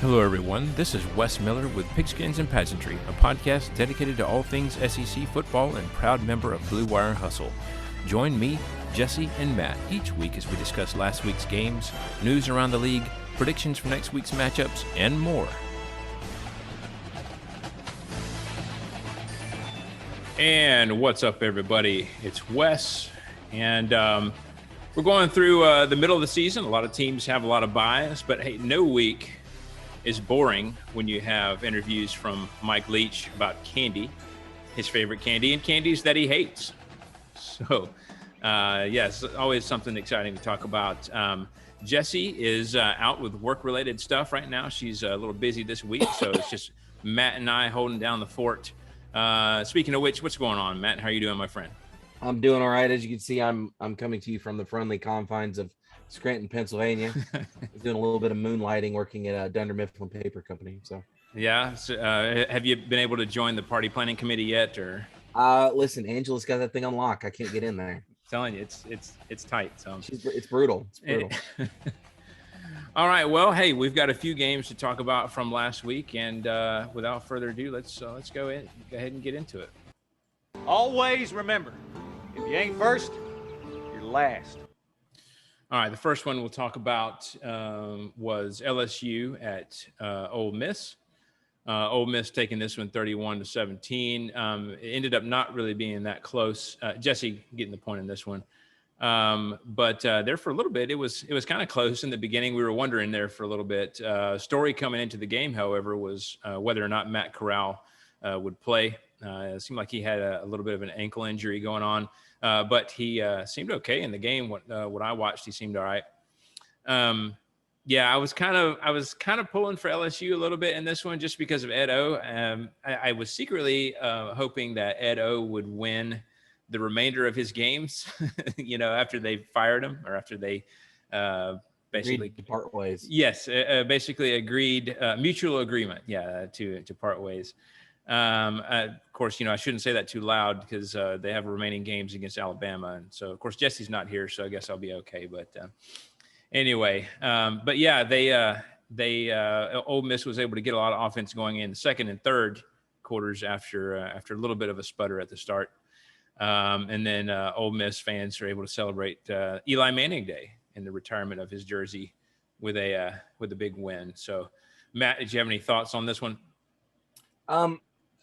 Hello, everyone. This is Wes Miller with Pigskins and Pageantry, a podcast dedicated to all things SEC football and proud member of Blue Wire Hustle. Join me, Jesse, and Matt each week as we discuss last week's games, news around the league, predictions for next week's matchups, and more. And what's up, everybody? It's Wes, and we're going through the middle of the season. A lot of teams have a lot of bias, but hey, no week is boring when you have interviews from Mike Leach about candy, his favorite candy, and candies that he hates. So, yes, always something exciting to talk about. Jessie is out with work-related stuff right now. She's a little busy this week, so it's just Matt and I holding down the fort. Speaking of which, what's going on, Matt? How are you doing, my friend? I'm doing all right. As you can see, I'm coming to you from the friendly confines of Scranton, Pennsylvania. Doing a little bit of moonlighting, working at a Dunder Mifflin Paper Company. So yeah. So, have you been able to join the party planning committee yet, or? Listen, Angela's got that thing on lock. I can't get in there. I'm telling you, it's tight. So it's brutal. It's brutal. All right. Well, hey, we've got a few games to talk about from last week, and without further ado, let's go ahead and get into it. Always remember, if you ain't first, you're last. All right, the first one we'll talk about was LSU at Ole Miss. Ole Miss taking this one 31-17. It ended up not really being that close. Jesse getting the point in this one. But there for a little bit, it was kind of close in the beginning. We were wondering there for a little bit. Story coming into the game, however, was whether or not Matt Corral would play. It seemed like he had a little bit of an ankle injury going on. But he seemed okay in the game. What I watched, he seemed all right. Yeah, I was kind of pulling for LSU a little bit in this one just because of Ed O. I was secretly hoping that Ed O would win the remainder of his games, after they fired him or after they basically agreed to part ways. Yes, basically agreed, mutual agreement. Yeah, to part ways. Of course, I shouldn't say that too loud because they have remaining games against Alabama, and so of course Jesse's not here, so I guess I'll be okay. But anyway, but yeah, they Ole Miss was able to get a lot of offense going in the second and third quarters after a little bit of a sputter at the start, and then Ole Miss fans are able to celebrate Eli Manning Day and the retirement of his jersey with a big win. So, Matt, did you have any thoughts on this one?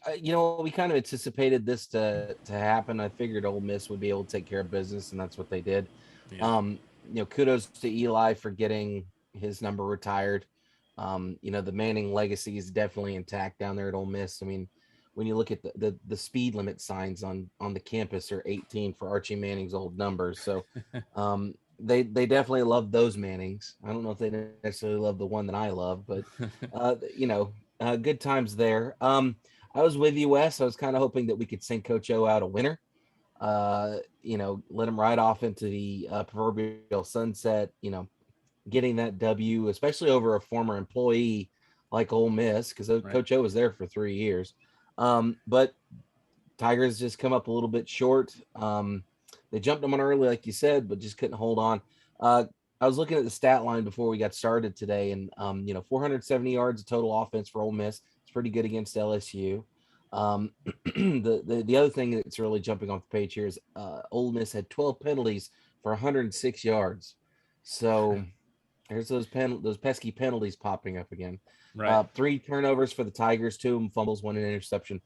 We kind of anticipated this to happen. I figured Ole Miss would be able to take care of business, and that's what they did. Yeah. Kudos to Eli for getting his number retired. The Manning legacy is definitely intact down there at Ole Miss. I mean, when you look at the speed limit signs on the campus are 18 for Archie Manning's old numbers. So they definitely love those Mannings. I don't know if they necessarily love the one that I love, but good times there. I was with you, Wes. I was kind of hoping that we could send Coach O out a winner. Let him ride off into the proverbial sunset, getting that W, especially over a former employee like Ole Miss, because right. Coach O was there for 3 years. But Tigers just come up a little bit short. They jumped them on early, like you said, but just couldn't hold on. I was looking at the stat line before we got started today, and 470 yards of total offense for Ole Miss. Pretty good against LSU. The other thing that's really jumping off the page here is Ole Miss had 12 penalties for 106 yards. So there's those pesky penalties popping up again. Right. 3 turnovers for the Tigers, 2 of them fumbles, 1 interception.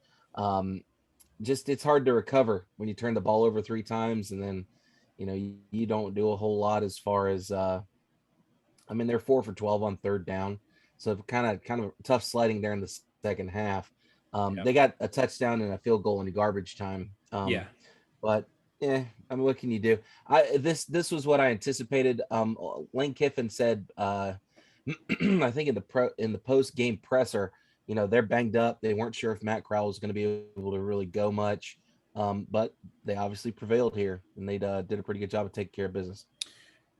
It's hard to recover when you turn the ball over 3 times and then you don't do a whole lot as far as they're 4 for 12 on third down. So kind of tough sledding there in the second half. They got a touchdown and a field goal in the garbage time. But what can you do? This was what I anticipated. Lane Kiffin said, I think in the post game presser, they're banged up. They weren't sure if Matt Corral was going to be able to really go much, but they obviously prevailed here, and they did a pretty good job of taking care of business.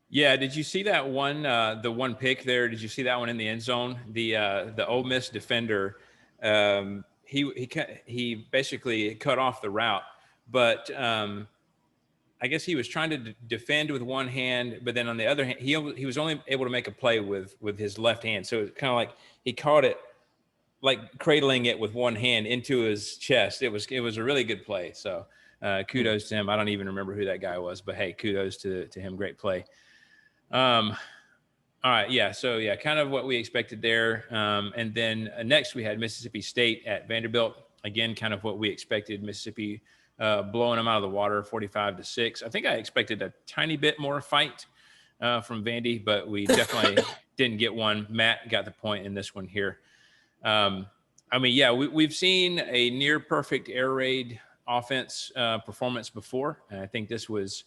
Yeah, did you see that one? The one pick there. Did you see that one in the end zone? The Ole Miss defender, he basically cut off the route, but I guess he was trying to defend with one hand, but then on the other hand, he was only able to make a play with his left hand. So it's kind of like he caught it, like cradling it with one hand into his chest. It was a really good play. So kudos to him. I don't even remember who that guy was, but hey, kudos to him. Great play. All right. Yeah. So yeah, kind of what we expected there. And then next we had Mississippi State at Vanderbilt. Again, kind of what we expected. Mississippi blowing them out of the water, 45-6. I think I expected a tiny bit more fight from Vandy, but we definitely didn't get one. Matt got the point in this one here. I mean, yeah, we've seen a near perfect air raid offense performance before, and I think this was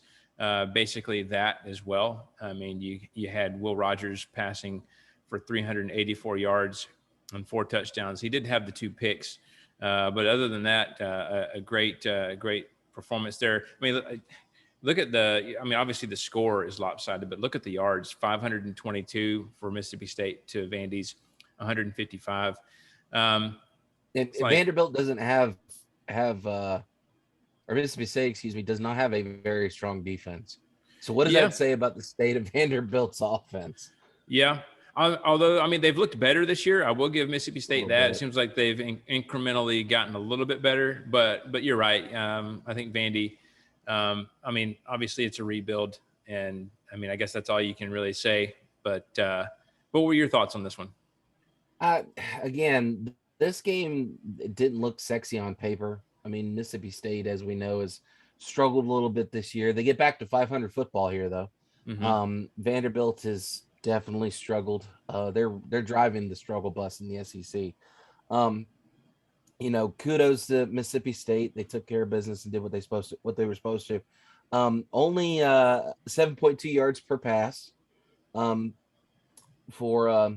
basically that as well. I mean, you had Will Rogers passing for 384 yards and 4 touchdowns. He did have the 2 picks. But other than that, a great performance there. I mean, look at obviously the score is lopsided, but look at the yards, 522 for Mississippi State to Vandy's 155. And Vanderbilt doesn't have or Mississippi State, excuse me, does not have a very strong defense. So what does that say about the state of Vanderbilt's offense? Yeah. Although, I mean, they've looked better this year. I will give Mississippi State that. It seems like they've incrementally gotten a little bit better, but you're right. I think Vandy, I mean, obviously it's a rebuild, and I mean, I guess that's all you can really say. But what were your thoughts on this one? Again, this game didn't look sexy on paper. I mean, Mississippi State, as we know, has struggled a little bit this year. They get back to 500 football here, though. Mm-hmm. Vanderbilt has definitely struggled. They're driving the struggle bus in the SEC. Kudos to Mississippi State. They took care of business and did what they were supposed to. Only 7.2 yards per pass for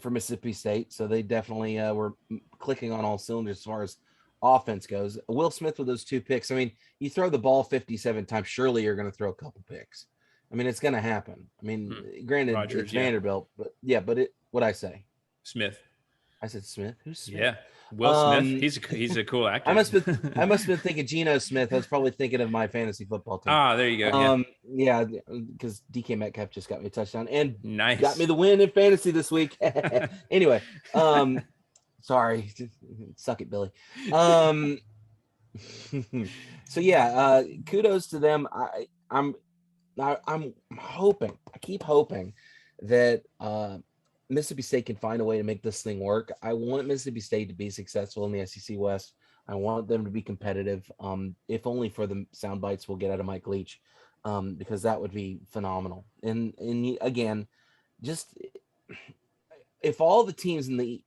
Mississippi State. So they definitely were clicking on all cylinders as far as offense goes. Will Smith with those 2 picks. I mean, you throw the ball 57 times, surely you're going to throw a couple picks. I mean, it's going to happen. I mean, granted, Rogers, it's Vanderbilt, but what'd I say? Smith. I said Smith. Who's Smith? Yeah, Will Smith. He's a cool actor. I must have been thinking Geno Smith. I was probably thinking of my fantasy football team. Ah, there you go. Yeah, because DK Metcalf just got me a touchdown and nice. Got me the win in fantasy this week. Anyway, sorry, suck it, Billy. So yeah, kudos to them. I'm hoping, I keep hoping that Mississippi State can find a way to make this thing work. I want Mississippi State to be successful in the SEC West. I want them to be competitive, if only for the sound bites we'll get out of Mike Leach, because that would be phenomenal. And again, just if all the teams in the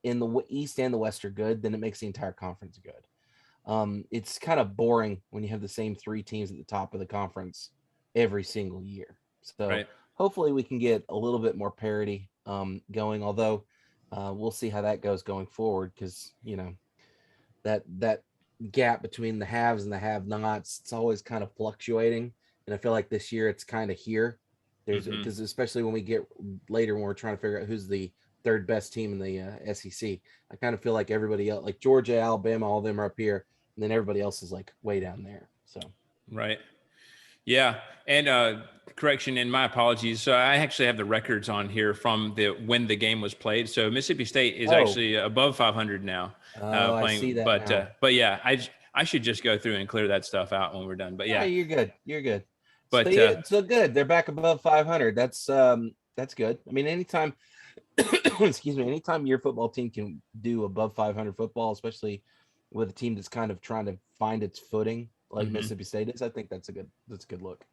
East and the West are good, then it makes the entire conference good. It's kind of boring when you have the same 3 teams at the top of the conference every single year. So hopefully we can get a little bit more parity going, although we'll see how that goes going forward, because that gap between the haves and the have-nots, it's always kind of fluctuating, and I feel like this year it's kind of here. There's because especially when we get later when we're trying to figure out who's the 3rd best team in the SEC, I kind of feel like everybody else, like Georgia, Alabama, all of them are up here, and then everybody else is like way down there. So yeah, and correction, and my apologies. So I actually have the records on here from when the game was played. So Mississippi State is actually above 500 now. Playing, I see that. But yeah, I should just go through and clear that stuff out when we're done. But yeah, you're good. But so good. They're back above 500. That's good. I mean, anytime, anytime your football team can do above 500 football, especially with a team that's kind of trying to find its footing, like Mississippi State is, I think that's a good look.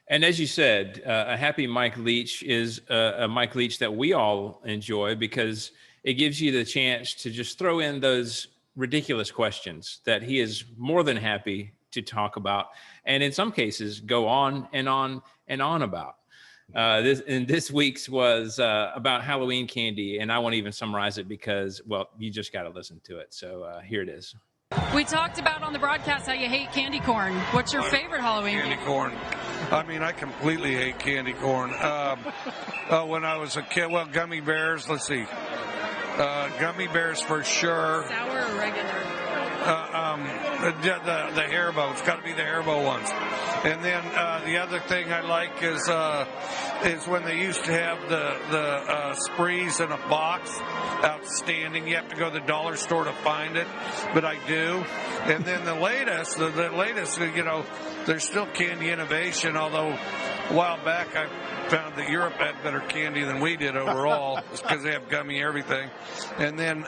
And as you said, a happy Mike Leach is a Mike Leach that we all enjoy, because it gives you the chance to just throw in those ridiculous questions that he is more than happy to talk about, and in some cases go on and on and on about. This week's was about Halloween candy, and I won't even summarize it because, well, you just got to listen to it. So here it is. We talked about on the broadcast how you hate candy corn. What's your favorite Halloween candy corn? I mean, I completely hate candy corn. When I was a kid, well, gummy bears. Let's see. Gummy bears for sure. Sour or regular? the Haribo. It's got to be the Haribo ones. And then the other thing I like is when they used to have the sprees in a box. Outstanding. You have to go to the dollar store to find it, but I do. And then the latest, there's still candy innovation, although a while back I found that Europe had better candy than we did overall because they have gummy everything. And then,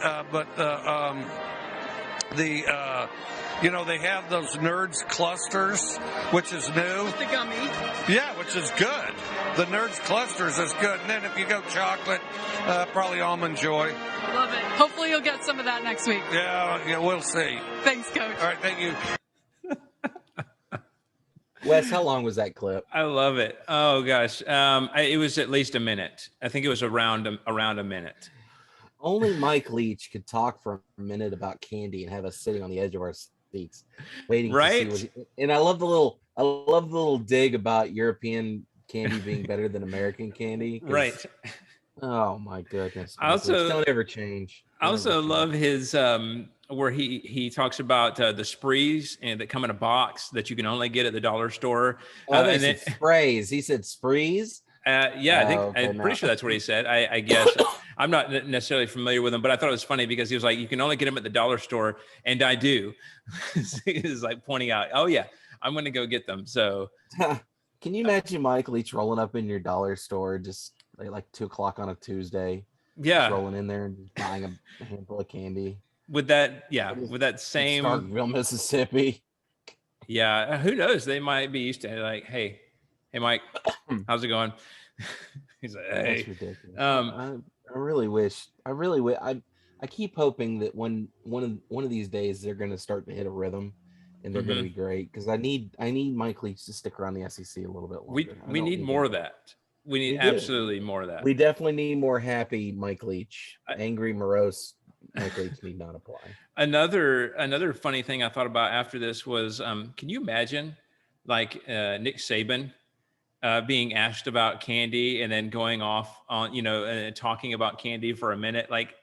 they have those Nerds clusters, which is new. The gummy. Yeah, which is good. The Nerds clusters is good. And then if you go chocolate, probably Almond Joy. Love it. Hopefully you'll get some of that next week. Yeah, we'll see. Thanks, Coach. All right, thank you. Wes, how long was that clip? I love it. Oh gosh, it was at least a minute. I think it was around a minute. Only Mike Leach could talk for a minute about candy and have us sitting on the edge of our seats, waiting. Right. To see and I love the little dig about European candy being better than American candy. Right. Oh my goodness. I also don't ever change. I also love his where he talks about the sprees and that come in a box that you can only get at the dollar store. And then sprays. He said sprees. I'm pretty sure that's what he said. I guess I'm not necessarily familiar with him, but I thought it was funny because he was like, you can only get them at the dollar store, and I do. He was like pointing out, oh yeah, I'm going to go get them. So can you imagine Mike Leach rolling up in your dollar store just like 2:00 on a Tuesday? Yeah, rolling in there and just buying a handful of candy. With that same Starkville, Mississippi. Yeah, who knows? They might be used to it. Like, hey, Mike, how's it going? He's like, hey. That's ridiculous. I really wish. I keep hoping that one of these days they're going to start to hit a rhythm, and they're going to be great. Because I need Mike Leach to stick around the SEC a little bit longer. We need more of that. We need absolutely more of that. We definitely need more happy Mike Leach. Angry, morose Mike Leach need not apply. Another funny thing I thought about after this was, can you imagine like Nick Saban being asked about candy and then going off on, talking about candy for a minute? Like,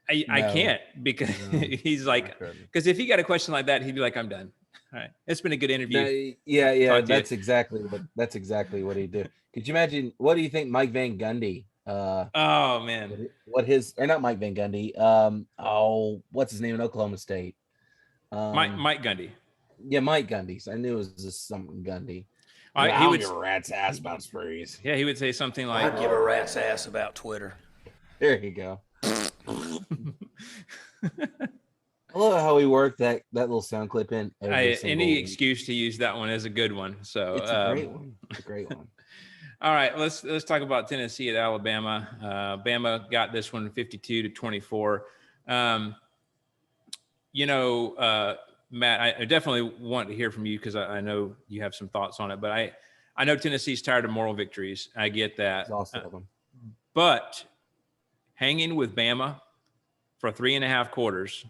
I can't, because he's like, because if he got a question like that, he'd be like, I'm done. All right. It's been a good interview. Yeah. That's exactly what he did. Could you imagine? What do you think Mike Van Gundy? Oh man, not Mike Van Gundy? What's his name in Oklahoma State? Mike Gundy. Yeah, Mike Gundy. I knew it was just something Gundy. He would give a rat's ass about sprees. Yeah, he would say something like, "I give a rat's ass about Twitter." There you go. I love how we worked that little sound clip in. Any excuse to use that one is a good one. So it's a great one. It's a great one. All right, let's talk about Tennessee at Alabama. Bama got this one 52-24. Matt, I definitely want to hear from you because I know you have some thoughts on it. But I know Tennessee's tired of moral victories. I get that. But hanging with Bama for 3.5 quarters.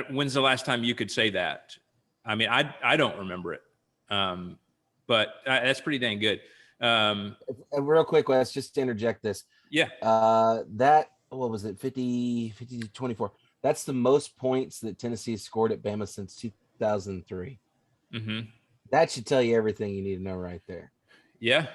When's the last time you could say that? I mean, I don't remember it. But that's pretty dang good. Real quick, Wes, just to interject this. Yeah. What was it? 50-24. That's the most points that Tennessee scored at Bama since 2003. Mm-hmm. That should tell you everything you need to know right there. Yeah.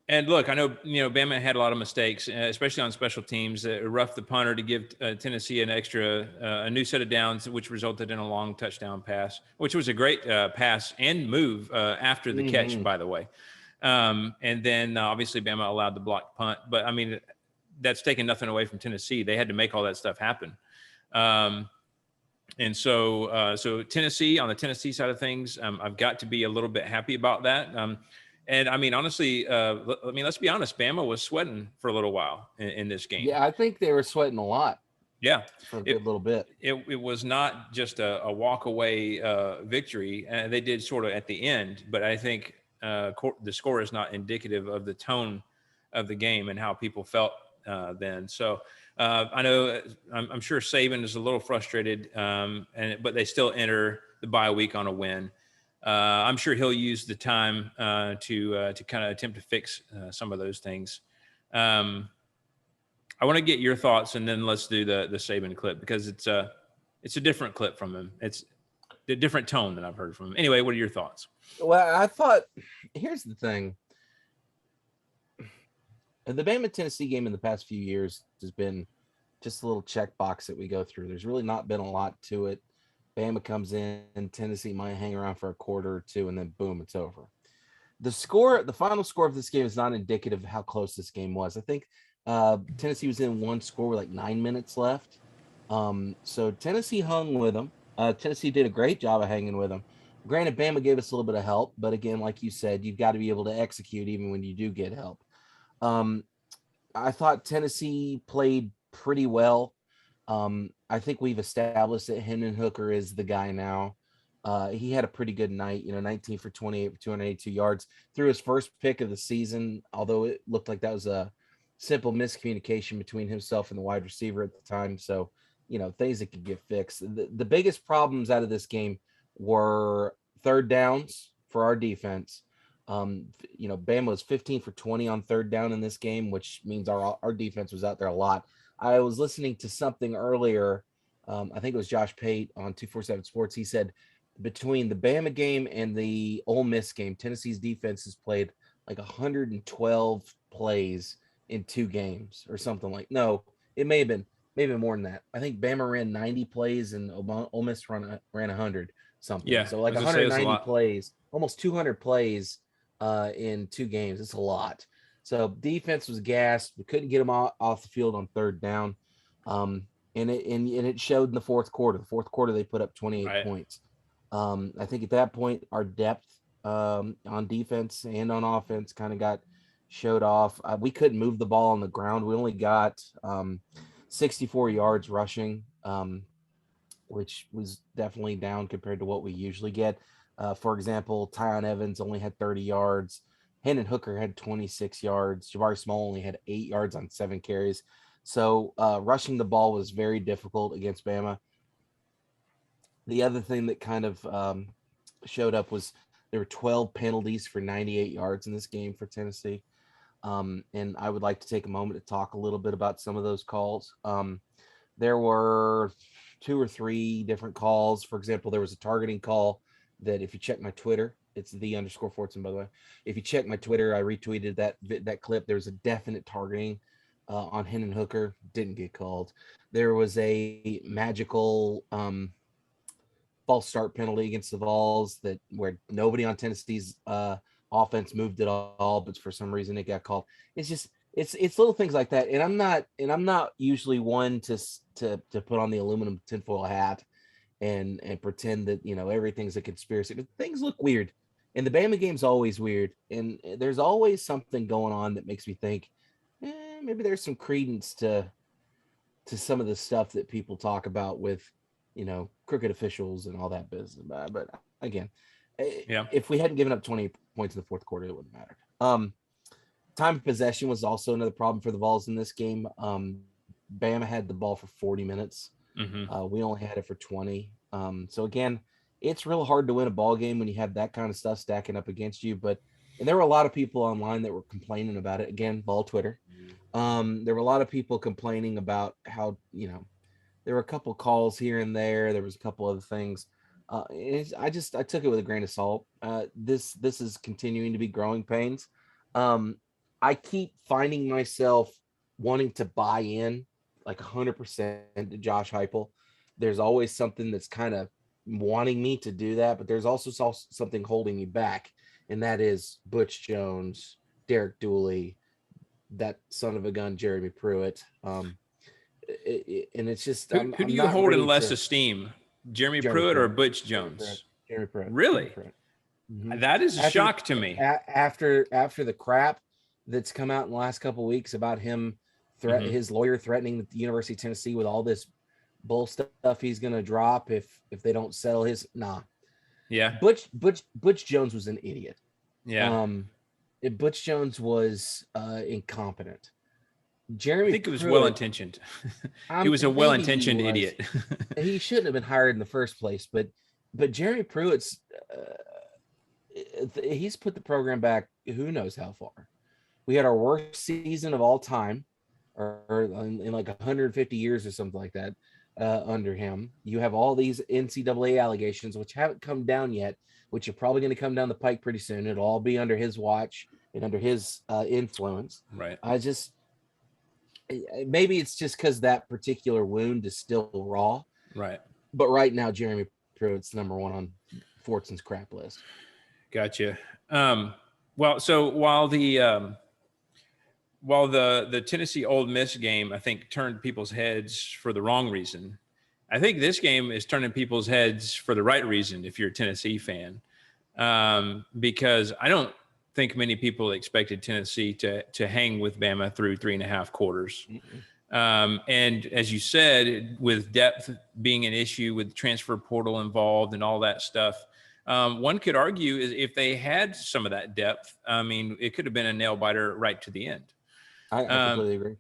And look, I know, Bama had a lot of mistakes, especially on special teams. It roughed the punter to give Tennessee a new set of downs, which resulted in a long touchdown pass, which was a great pass and move after the catch, by the way. And then obviously Bama allowed the blocked punt. But, I mean, that's taken nothing away from Tennessee. They had to make all that stuff happen. And so Tennessee, on the Tennessee side of things, I've got to be a little bit happy about that. And I mean, honestly, let's be honest. Bama was sweating for a little while in this game. Yeah, I think they were sweating a lot. Yeah, for a good little bit. It was not just a walk away victory. They did sort of at the end, but I think the score is not indicative of the tone of the game and how people felt then. So I know I'm sure Saban is a little frustrated, but they still enter the bye week on a win. I'm sure he'll use the time to kind of attempt to fix some of those things. I want to get your thoughts, and then let's do the Saban clip, because it's It's a different clip from him. It's a different tone than I've heard from him. Anyway, what are your thoughts? Well, I thought, here's the thing. The Bama-Tennessee game in the past few years has been just a little checkbox that we go through. There's really not been a lot to it. Bama comes in, and Tennessee might hang around for a quarter or two, and then boom, it's over. The final score of this game is not indicative of how close this game was. I think Tennessee was in one score with like 9 minutes left. So Tennessee hung with them. Tennessee did a great job of hanging with them. Granted, Bama gave us a little bit of help, but again, like you said, you've got to be able to execute even when you do get help. I thought Tennessee played pretty well. I think we've established that Hendon Hooker is the guy now. He had a pretty good night, 19 for 28 for 282 yards. Threw his first pick of the season, although it looked like that was a simple miscommunication between himself and the wide receiver at the time. So, things that could get fixed. The biggest problems out of this game were third downs for our defense. Bama was 15 for 20 on third down in this game, which means our defense was out there a lot. I was listening to something earlier. I think it was Josh Pate on 247 Sports. He said between the Bama game and the Ole Miss game, Tennessee's defense has played like 112 plays in 2 games or something like. No, it may have been more than that. I think Bama ran 90 plays and Ole Miss ran 100 something. Yeah, so like 190 plays, almost 200 plays in 2 games. It's a lot. So defense was gassed. We couldn't get them off the field on third down, and it showed in the fourth quarter. The fourth quarter they put up 28 points. I think at that point our depth on defense and on offense kind of got showed off. We couldn't move the ball on the ground. We only got 64 yards rushing, which was definitely down compared to what we usually get. For example, Tyon Evans only had 30 yards. Hendon Hooker had 26 yards. Jabari Small only had 8 yards on 7 carries. So rushing the ball was very difficult against Bama. The other thing that kind of showed up was there were 12 penalties for 98 yards in this game for Tennessee. And I would like to take a moment to talk a little bit about some of those calls. There were 2 or 3 different calls. For example, there was a targeting call that if you check my Twitter, it's _Fortson, by the way. If you check my Twitter, I retweeted that clip. There was a definite targeting on Hendon Hooker. Didn't get called. There was a magical false start penalty against the Vols where nobody on Tennessee's offense moved at all, but for some reason it got called. It's just it's little things like that. And I'm not usually one to put on the aluminum tinfoil hat and pretend that everything's a conspiracy. But things look weird. And the Bama game's always weird. And there's always something going on that makes me think, maybe there's some credence to some of the stuff that people talk about with, crooked officials and all that business. But again, if we hadn't given up 20 points in the fourth quarter, it wouldn't matter. Time of possession was also another problem for the Vols in this game. Bama had the ball for 40 minutes. Mm-hmm. We only had it for 20. So again, it's real hard to win a ball game when you have that kind of stuff stacking up against you. And there were a lot of people online that were complaining about it. Again, Vol Twitter. There were a lot of people complaining about how, there were a couple calls here and there. There was a couple other things. I took it with a grain of salt. This is continuing to be growing pains. I keep finding myself wanting to buy in like 100% to Josh Heupel. There's always something that's kind of wanting me to do that, but there's also something holding me back, and that is Butch Jones, Derek Dooley, that son of a gun, Jeremy Pruitt. And it's just who do you hold in less esteem, Jeremy Pruitt or Butch Jones? Jeremy Pruitt. Really? Jeremy Pruitt. Mm-hmm. That is a shock to me. After the crap that's come out in the last couple of weeks about him, his lawyer threatening the University of Tennessee with all this bull stuff he's going to drop if they don't settle his. Yeah. Butch Jones was an idiot. Yeah. Butch Jones was incompetent. I think it was well-intentioned. He was a well-intentioned idiot. He shouldn't have been hired in the first place, but Jeremy Pruitt's he's put the program back who knows how far. We had our worst season of all time, or in like 150 years or something like that. under him. You have all these NCAA allegations, which haven't come down yet, which are probably going to come down the pike pretty soon. It'll all be under his watch and under his influence. Right. Maybe it's just because that particular wound is still raw. Right. But right now, Jeremy Pruitt's number one on Fortson's crap list. Gotcha. Well, so while the Tennessee Ole Miss game, I think, turned people's heads for the wrong reason, I think this game is turning people's heads for the right reason if you're a Tennessee fan, because I don't think many people expected Tennessee to hang with Bama through 3.5 quarters. And as you said, with depth being an issue, with transfer portal involved and all that stuff, one could argue is if they had some of that depth, I mean, it could have been a nail biter right to the end. I completely agree.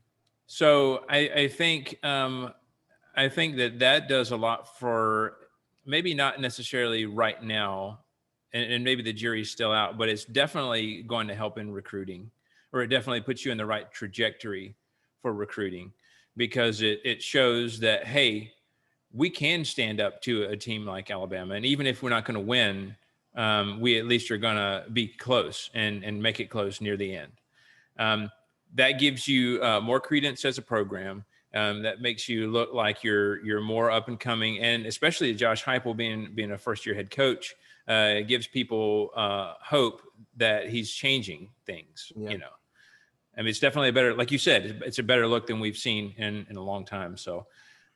So I think that does a lot for, maybe not necessarily right now, and maybe the jury's still out, but it's definitely going to help in recruiting, or it definitely puts you in the right trajectory for recruiting, because it shows that, hey, we can stand up to a team like Alabama. And even if we're not going to win, we at least are going to be close and make it close near the end. That gives you more credence as a program. That makes you look like you're more up and coming. And especially Josh Heupel being a first-year head coach, it gives people hope that he's changing things, you know. I mean, it's definitely a better, like you said, it's a better look than we've seen in a long time. So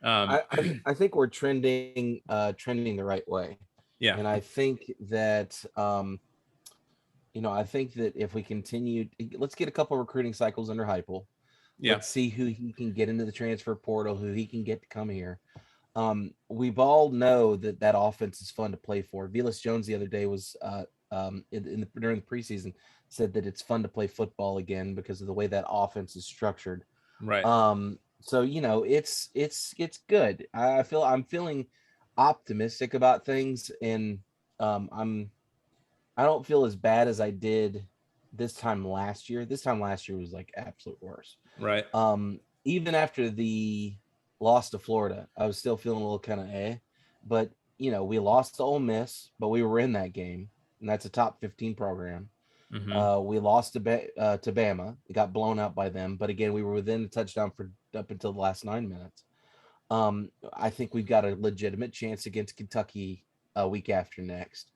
I think we're trending the right way. Yeah. And I think that, I think that if we continue, let's get a couple of recruiting cycles under Heupel. Yeah. Let's see who he can get into the transfer portal, who he can get to come here. We've all know that offense is fun to play for. Velus Jones the other day was during the preseason said that it's fun to play football again because of the way that offense is structured. Right. So it's good. I'm feeling optimistic about things, and I don't feel as bad as I did this time last year. This time last year was like absolute worse. Right. Even after the loss to Florida, I was still feeling a little kind of but we lost to Ole Miss, but we were in that game, and that's a top 15 program. Mm-hmm. We lost to Bama. We got blown out by them, but again, we were within a touchdown for up until the last 9 minutes. I think we've got a legitimate chance against Kentucky week after next.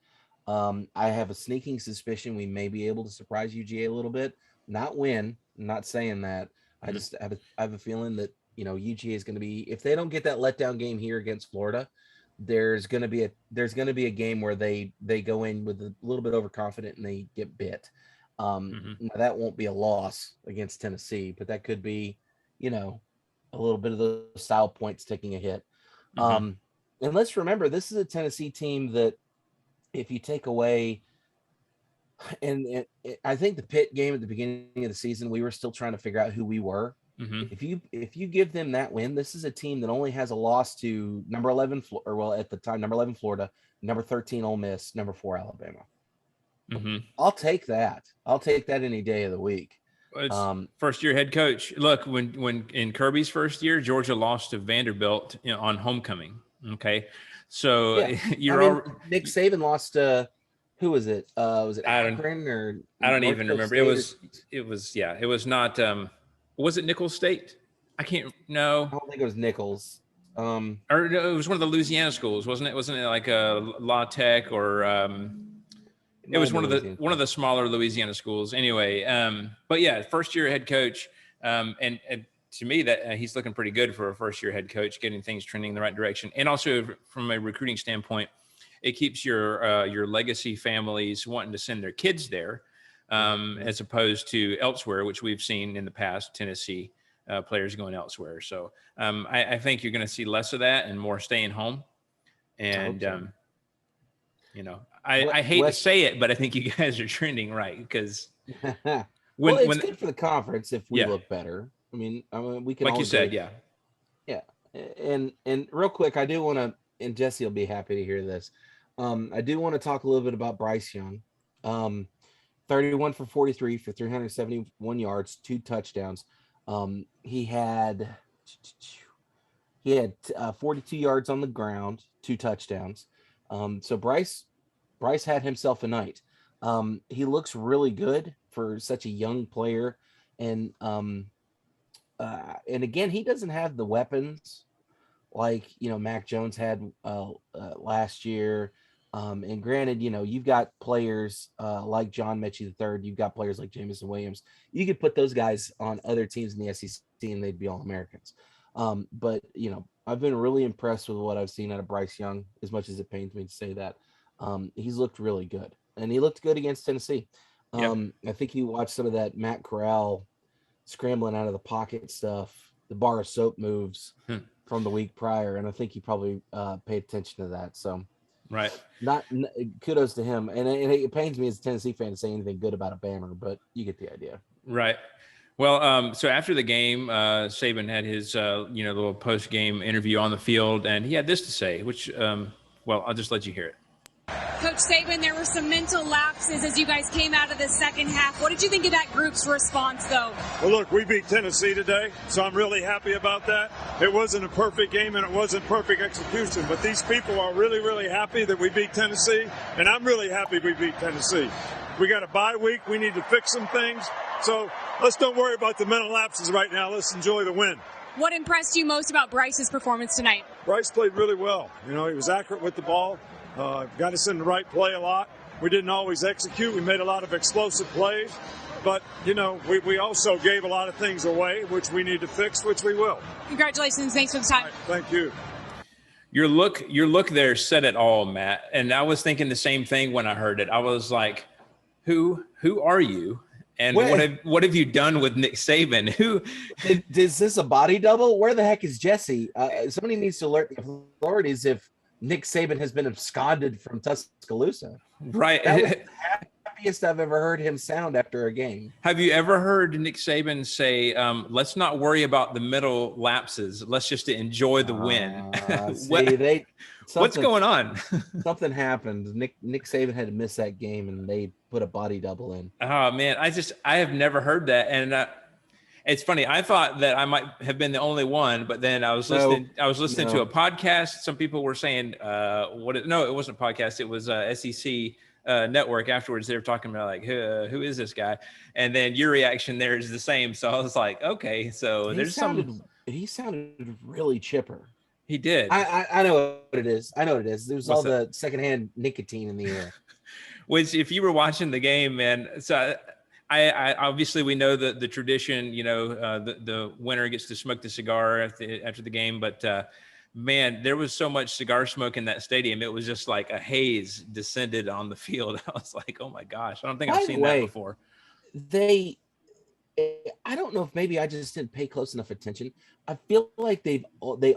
I have a sneaking suspicion we may be able to surprise UGA a little bit. Not win. I'm not saying that. I just have a feeling that UGA is going to be, if they don't get that letdown game here against Florida, there's going to be a game where they go in with a little bit overconfident and they get bit. Now that won't be a loss against Tennessee, but that could be, a little bit of the style points taking a hit. And let's remember, this is a Tennessee team that, if you take away, and I think the Pitt game at the beginning of the season, we were still trying to figure out who we were. If you give them that win, this is a team that only has a loss to number 11, at the time, number 11 Florida, number 13 Ole Miss, number 4 Alabama. I'll take that. I'll take that any day of the week. First-year head coach. Look, when in Kirby's first year, Georgia lost to Vanderbilt on homecoming. Okay, so Nick Saban lost to, who was it? Was it Akron or I don't even remember. It was not. Was it Nicholls State? I can't. No, I don't think it was Nicholls. Or no, it was one of the Louisiana schools, wasn't it? Wasn't it like a La Tech or? It was one of the smaller Louisiana schools. Anyway, but yeah, first year head coach, and to me that he's looking pretty good for a first year head coach, getting things trending in the right direction, and also from a recruiting standpoint, it keeps your legacy families wanting to send their kids there, as opposed to elsewhere, which we've seen in the past, Tennessee players going elsewhere. So I think you're going to see less of that and more staying home. And I hate to say it, but I think you guys are trending right, because it's good for the conference if we look better. I mean, we can, like you said, yeah. And real quick, I do want to, and Jesse will be happy to hear this. I do want to talk a little bit about Bryce Young. 31 for 43 for 371 yards, 2 touchdowns. He had He had 42 yards on the ground, 2 touchdowns. So Bryce had himself a night. He looks really good for such a young player, and again, he doesn't have the weapons like Mac Jones had last year. And granted, you've got players like John Mechie III. You've got players like Jamison Williams. You could put those guys on other teams in the SEC, and they'd be all Americans. But I've been really impressed with what I've seen out of Bryce Young, as much as it pains me to say that. He's looked really good, and he looked good against Tennessee. I think you watched some of that Matt Corral scrambling out of the pocket stuff, the bar of soap moves from the week prior, and I think he probably paid attention to that. So, right, kudos to him. And it pains me as a Tennessee fan to say anything good about a Bammer, but you get the idea. Right. Well, so after the game, Saban had his little post game interview on the field, and he had this to say, which I'll just let you hear it. Coach Saban, there were some mental lapses as you guys came out of the second half. What did you think of that group's response, though? Well, look, we beat Tennessee today, so I'm really happy about that. It wasn't a perfect game, and it wasn't perfect execution, but these people are really, really happy that we beat Tennessee, and I'm really happy we beat Tennessee. We got a bye week. We need to fix some things, so let's don't worry about the mental lapses right now. Let's enjoy the win. What impressed you most about Bryce's performance tonight? Bryce played really well. He was accurate with the ball. Got us in the right play a lot. We didn't always execute. We made a lot of explosive plays. But, we also gave a lot of things away, which we need to fix, which we will. Congratulations. Thanks for the time. Right, thank you. Your look there said it all, Matt. And I was thinking the same thing when I heard it. I was like, who are you? And what have you done with Nick Saban? Is this a body double? Where the heck is Jesse? Somebody needs to alert the authorities if Nick Saban has been absconded from Tuscaloosa. Right. That was the happiest I've ever heard him sound after a game. Have you ever heard Nick Saban say, let's not worry about the mental lapses. Let's just enjoy the win. What's going on? Something happened. Nick Saban had to miss that game, and they put a body double in. Oh, man. I have never heard that. And it's funny. I thought that I might have been the only one, but then I was listening to a podcast. Some people were saying, no, it wasn't a podcast. It was SEC network. Afterwards, they were talking about like, who is this guy? And then your reaction there is the same. So I was like, okay, so he sounded really chipper. He did. I know what it is. There's all the secondhand nicotine in the air. Which, if you were watching the game, man, so I obviously we know the tradition, the winner gets to smoke the cigar after the game, but man, there was so much cigar smoke in that stadium. It was just like a haze descended on the field. I was like, oh my gosh, I don't think I've seen that before. I don't know if maybe I just didn't pay close enough attention. I feel like they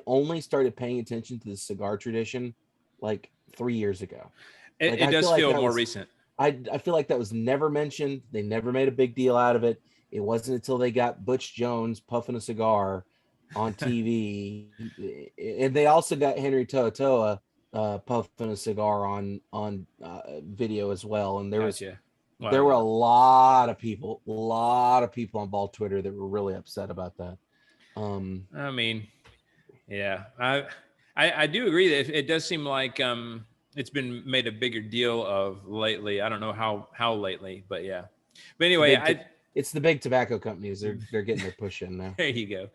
only started paying attention to the cigar tradition like 3 years ago. It does feel more recent. I feel like that was never mentioned. They never made a big deal out of it. It wasn't until they got Butch Jones puffing a cigar on TV, and they also got Henry To'oTo'o puffing a cigar on video as well. And there were a lot of people on ball Twitter that were really upset about that. I mean, yeah, I do agree that it does seem like it's been made a bigger deal of lately. I don't know how lately, but yeah. But anyway, it's the big tobacco companies. They're getting their push in now. There you go.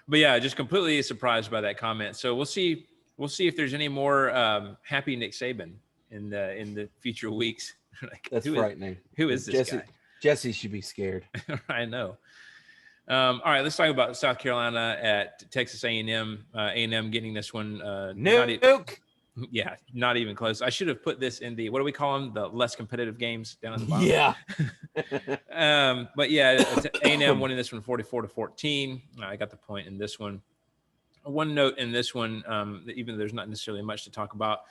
But yeah, just completely surprised by that comment. So we'll see if there's any more happy Nick Saban in the future weeks. Like, that's frightening. Who is this guy? Jesse should be scared. I know. All right, let's talk about South Carolina at Texas A&M. A&M getting this one. Nuke. Yeah, not even close. I should have put this in what do we call them? The less competitive games down at the bottom. Yeah. But yeah, A&M winning this one 44-14. I got the point in this one. One note in this one, even though there's not necessarily much to talk about,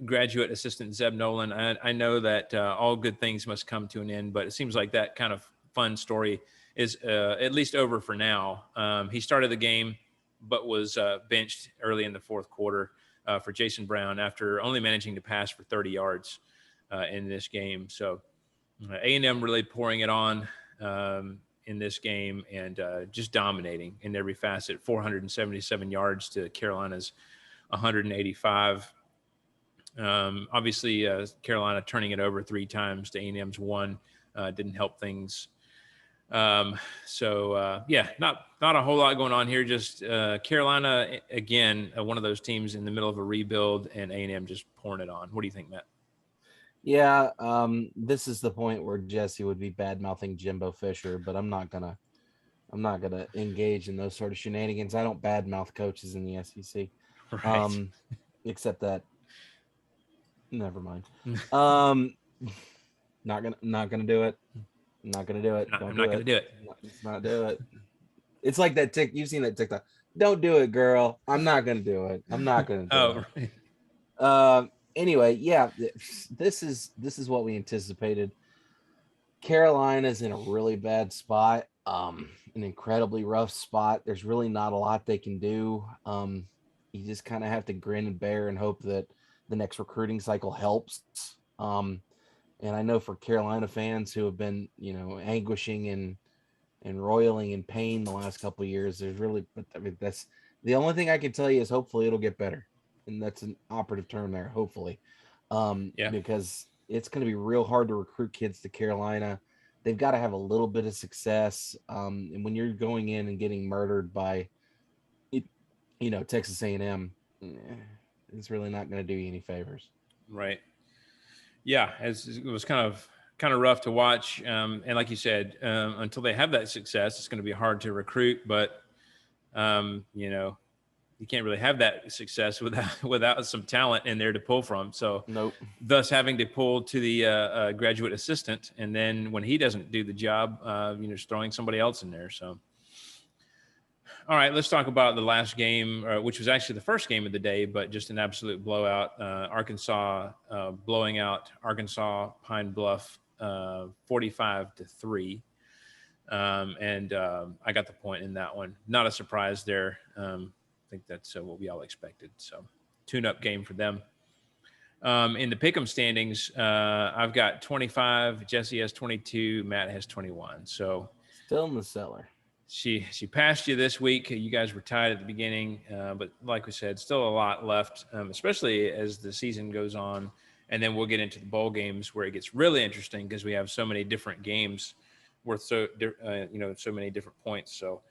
graduate assistant Zeb Nolan. I know that all good things must come to an end, but it seems like that kind of fun story is at least over for now. He started the game, but was benched early in the fourth quarter for Jason Brown after only managing to pass for 30 yards in this game. So A&M really pouring it on. in this game and just dominating in every facet. 477 yards to Carolina's 185. Obviously, Carolina turning it over 3 times to A&M's 1 didn't help things. Not a whole lot going on here. Just Carolina, again, one of those teams in the middle of a rebuild, and A&M just pouring it on. What do you think, Matt? Yeah, this is the point where Jesse would be bad-mouthing Jimbo Fisher, but I'm not gonna engage in those sort of shenanigans. I don't bad-mouth coaches in the SEC. Right. Except that, never mind. Not gonna do it. Not gonna do it. I'm not gonna do it. Let's not do it. It's like that you've seen that TikTok. Don't do it, girl. I'm not gonna do it. I'm not gonna do it. Right. Anyway, yeah, this is what we anticipated. Carolina's in a really bad spot, an incredibly rough spot. There's really not a lot they can do. You just kind of have to grin and bear and hope that the next recruiting cycle helps. And I know for Carolina fans who have been, anguishing and roiling in pain the last couple of years, that's the only thing I can tell you is hopefully it'll get better. And that's an operative term there, hopefully. Because it's going to be real hard to recruit kids to Carolina. They've got to have a little bit of success. And when you're going in and getting murdered by, Texas A&M, it's really not going to do you any favors. Right. Yeah, it was kind of rough to watch. And like you said, until they have that success, it's going to be hard to recruit. But, you can't really have that success without some talent in there to pull from. So nope. Thus having to pull to the graduate assistant. And then when he doesn't do the job, just throwing somebody else in there. So, all right, let's talk about the last game, which was actually the first game of the day, but just an absolute blowout. Arkansas blowing out Arkansas Pine Bluff 45-3. I got the point in that one. Not a surprise there. I think that's what we all expected. So tune-up game for them. In the Pick'em standings, I've got 25. Jesse has 22. Matt has 21. So still in the cellar. She passed you this week. You guys were tied at the beginning, but like we said, still a lot left, especially as the season goes on. And then we'll get into the bowl games where it gets really interesting because we have so many different games worth so many different points. So,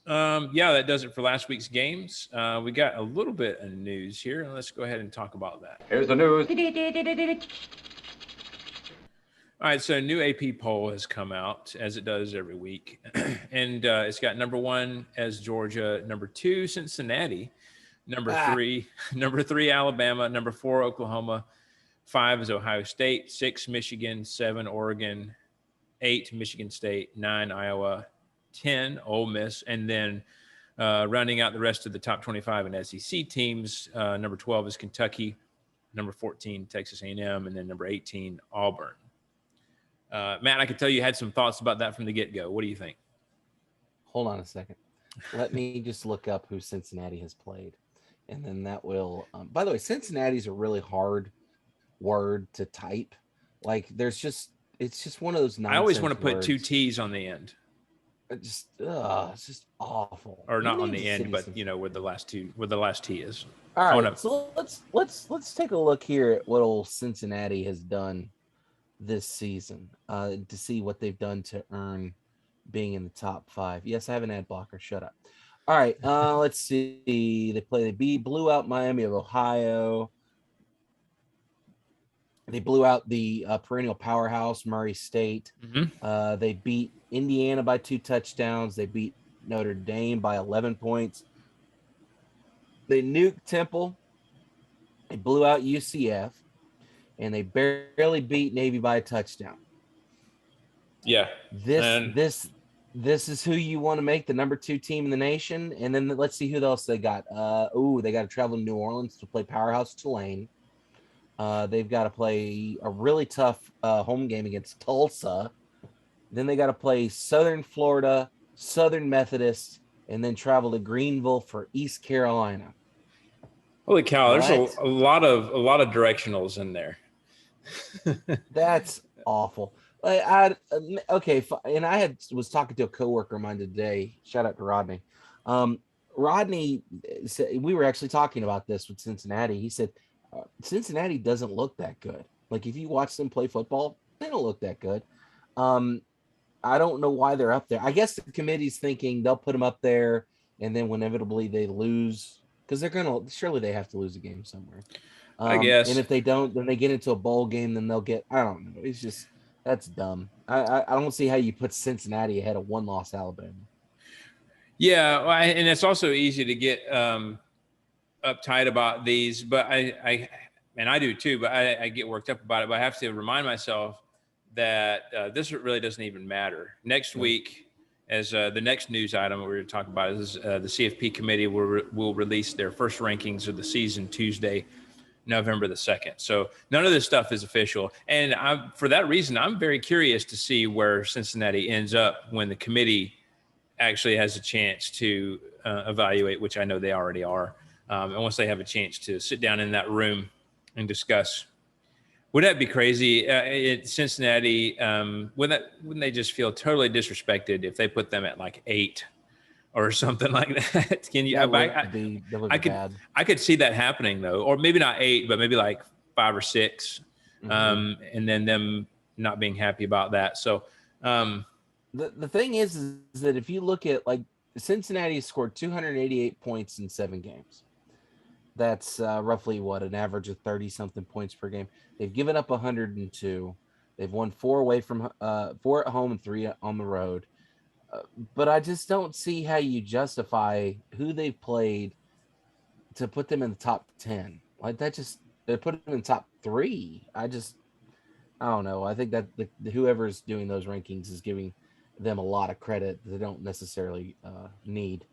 that does it for last week's games. We got a little bit of news here, and let's go ahead and talk about that. Here's the news. All right, so a new AP poll has come out, as it does every week. And it's got number 1 as Georgia, number 2, Cincinnati, number 3, Alabama, number 4, Oklahoma, 5 is Ohio State, 6, Michigan, 7, Oregon, 8, Michigan State, 9, Iowa, 10, Ole Miss, and then rounding out the rest of the top 25 and SEC teams, number 12 is Kentucky, number 14, Texas A&M, and then number 18, Auburn. Matt, I could tell you had some thoughts about that from the get-go. What do you think? Hold on a second. Let me just look up who Cincinnati has played. And then that will by the way, Cincinnati's a really hard word to type. Like it's just one of those nonsense I always want to put words. 2 T's on the end. It's just awful. Or not on the end, but where the last T is. All right, so let's take a look here at what old Cincinnati has done this season to see what they've done to earn being in the top 5. Yes, I have an ad blocker. Shut up. All right, let's see. They blew out Miami of Ohio. They blew out the perennial powerhouse Murray State. Mm-hmm. They beat Indiana by 2 touchdowns. They beat Notre Dame by 11 points. They nuked Temple. They blew out UCF. And they barely beat Navy by a touchdown. Yeah. This is who you want to make the number 2 team in the nation. And then let's see who else they got. They got to travel to New Orleans to play powerhouse Tulane. They've got to play a really tough home game against Tulsa. Then they got to play Southern Florida, Southern Methodist, and then travel to Greenville for East Carolina. Holy cow! There's a lot of directionals in there. That's awful. And I was talking to a coworker of mine today. Shout out to Rodney. Rodney said, we were actually talking about this with Cincinnati. He said Cincinnati doesn't look that good. Like if you watch them play football, they don't look that good. I don't know why they're up there. I guess the committee's thinking they'll put them up there, and then inevitably they lose because surely they have to lose a game somewhere. I guess. And if they don't, then they get into a bowl game, then they'll get. I don't know. It's just that's dumb. I don't see how you put Cincinnati ahead of one-loss Alabama. Yeah, and it's also easy to get uptight about these, but I do too. But I get worked up about it. But I have to remind myself that this really doesn't even matter. Next week, as the next news item we're going to talk about is the CFP committee will release their first rankings of the season Tuesday, November the 2nd. So none of this stuff is official. And for that reason, I'm very curious to see where Cincinnati ends up when the committee actually has a chance to evaluate, which I know they already are. And once they have a chance to sit down in that room and discuss. Would that be crazy? Cincinnati, wouldn't they just feel totally disrespected if they put them at like 8 or something like that? Can you? I could see that happening though, or maybe not 8, but maybe like 5 or 6, and then them not being happy about that. So the thing is that if you look at like Cincinnati scored 288 points in 7 games. That's roughly an average of 30-something points per game. They've given up 102. They've won 4 at home and 3 on the road. But I just don't see how you justify who they've played to put them in the top 10. Like that they put them in the top 3. I don't know. I think that whoever's doing those rankings is giving them a lot of credit that they don't necessarily need.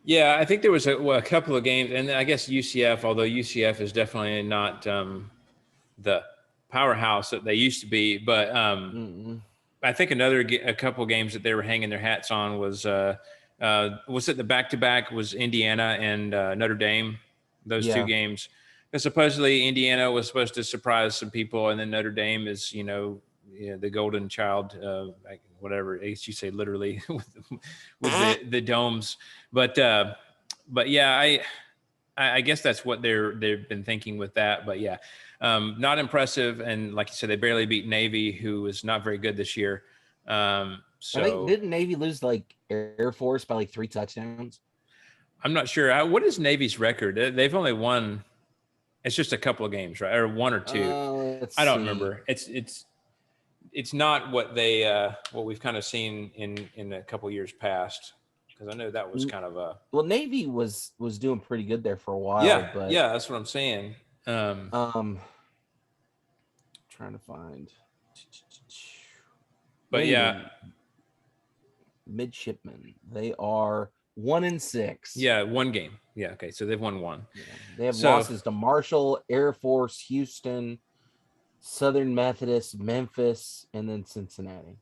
Yeah, I think there was a couple of games, and I guess UCF, although UCF is definitely not the powerhouse that they used to be, but I think a couple of games that they were hanging their hats on was it the back-to-back was Indiana and Notre Dame, those 2 games. Because supposedly Indiana was supposed to surprise some people, and then Notre Dame is, the golden child, whatever, I guess you say literally with the domes. But yeah, I guess that's what they've been thinking with that. But yeah, not impressive. And like you said, they barely beat Navy, who is not very good this year. So I think, didn't Navy lose like Air Force by like 3 touchdowns? I'm not sure. What is Navy's record? They've only won. It's just a couple of games, right? Or 1 or 2. I don't remember. It's not what we've kind of seen in a couple years past, because I know that was kind of a. Well, Navy was doing pretty good there for a while. Yeah, but yeah, that's what I'm saying. Trying to find. But Navy, yeah, midshipmen. They are 1-6. Yeah, 1 game. Yeah, okay, so they've won 1. Yeah. They have losses to Marshall, Air Force, Houston, Southern Methodist, Memphis, and then Cincinnati.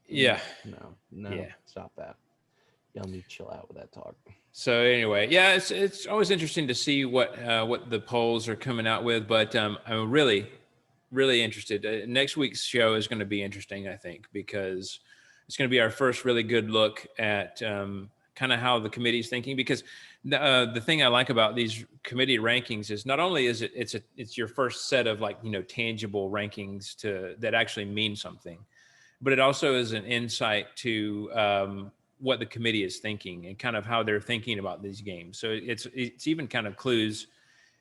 Yeah, No, stop that. Y'all need to chill out with that talk. So anyway, yeah, it's always interesting to see what the polls are coming out with, but I'm really, really interested. Next week's show is going to be interesting, I think, because it's going to be our first really good look at kind of how the committee is thinking. Because the thing I like about these committee rankings is not only is it's your first set of tangible rankings that actually mean something, but it also is an insight to what the committee is thinking and kind of how they're thinking about these games. So it's even kind of clues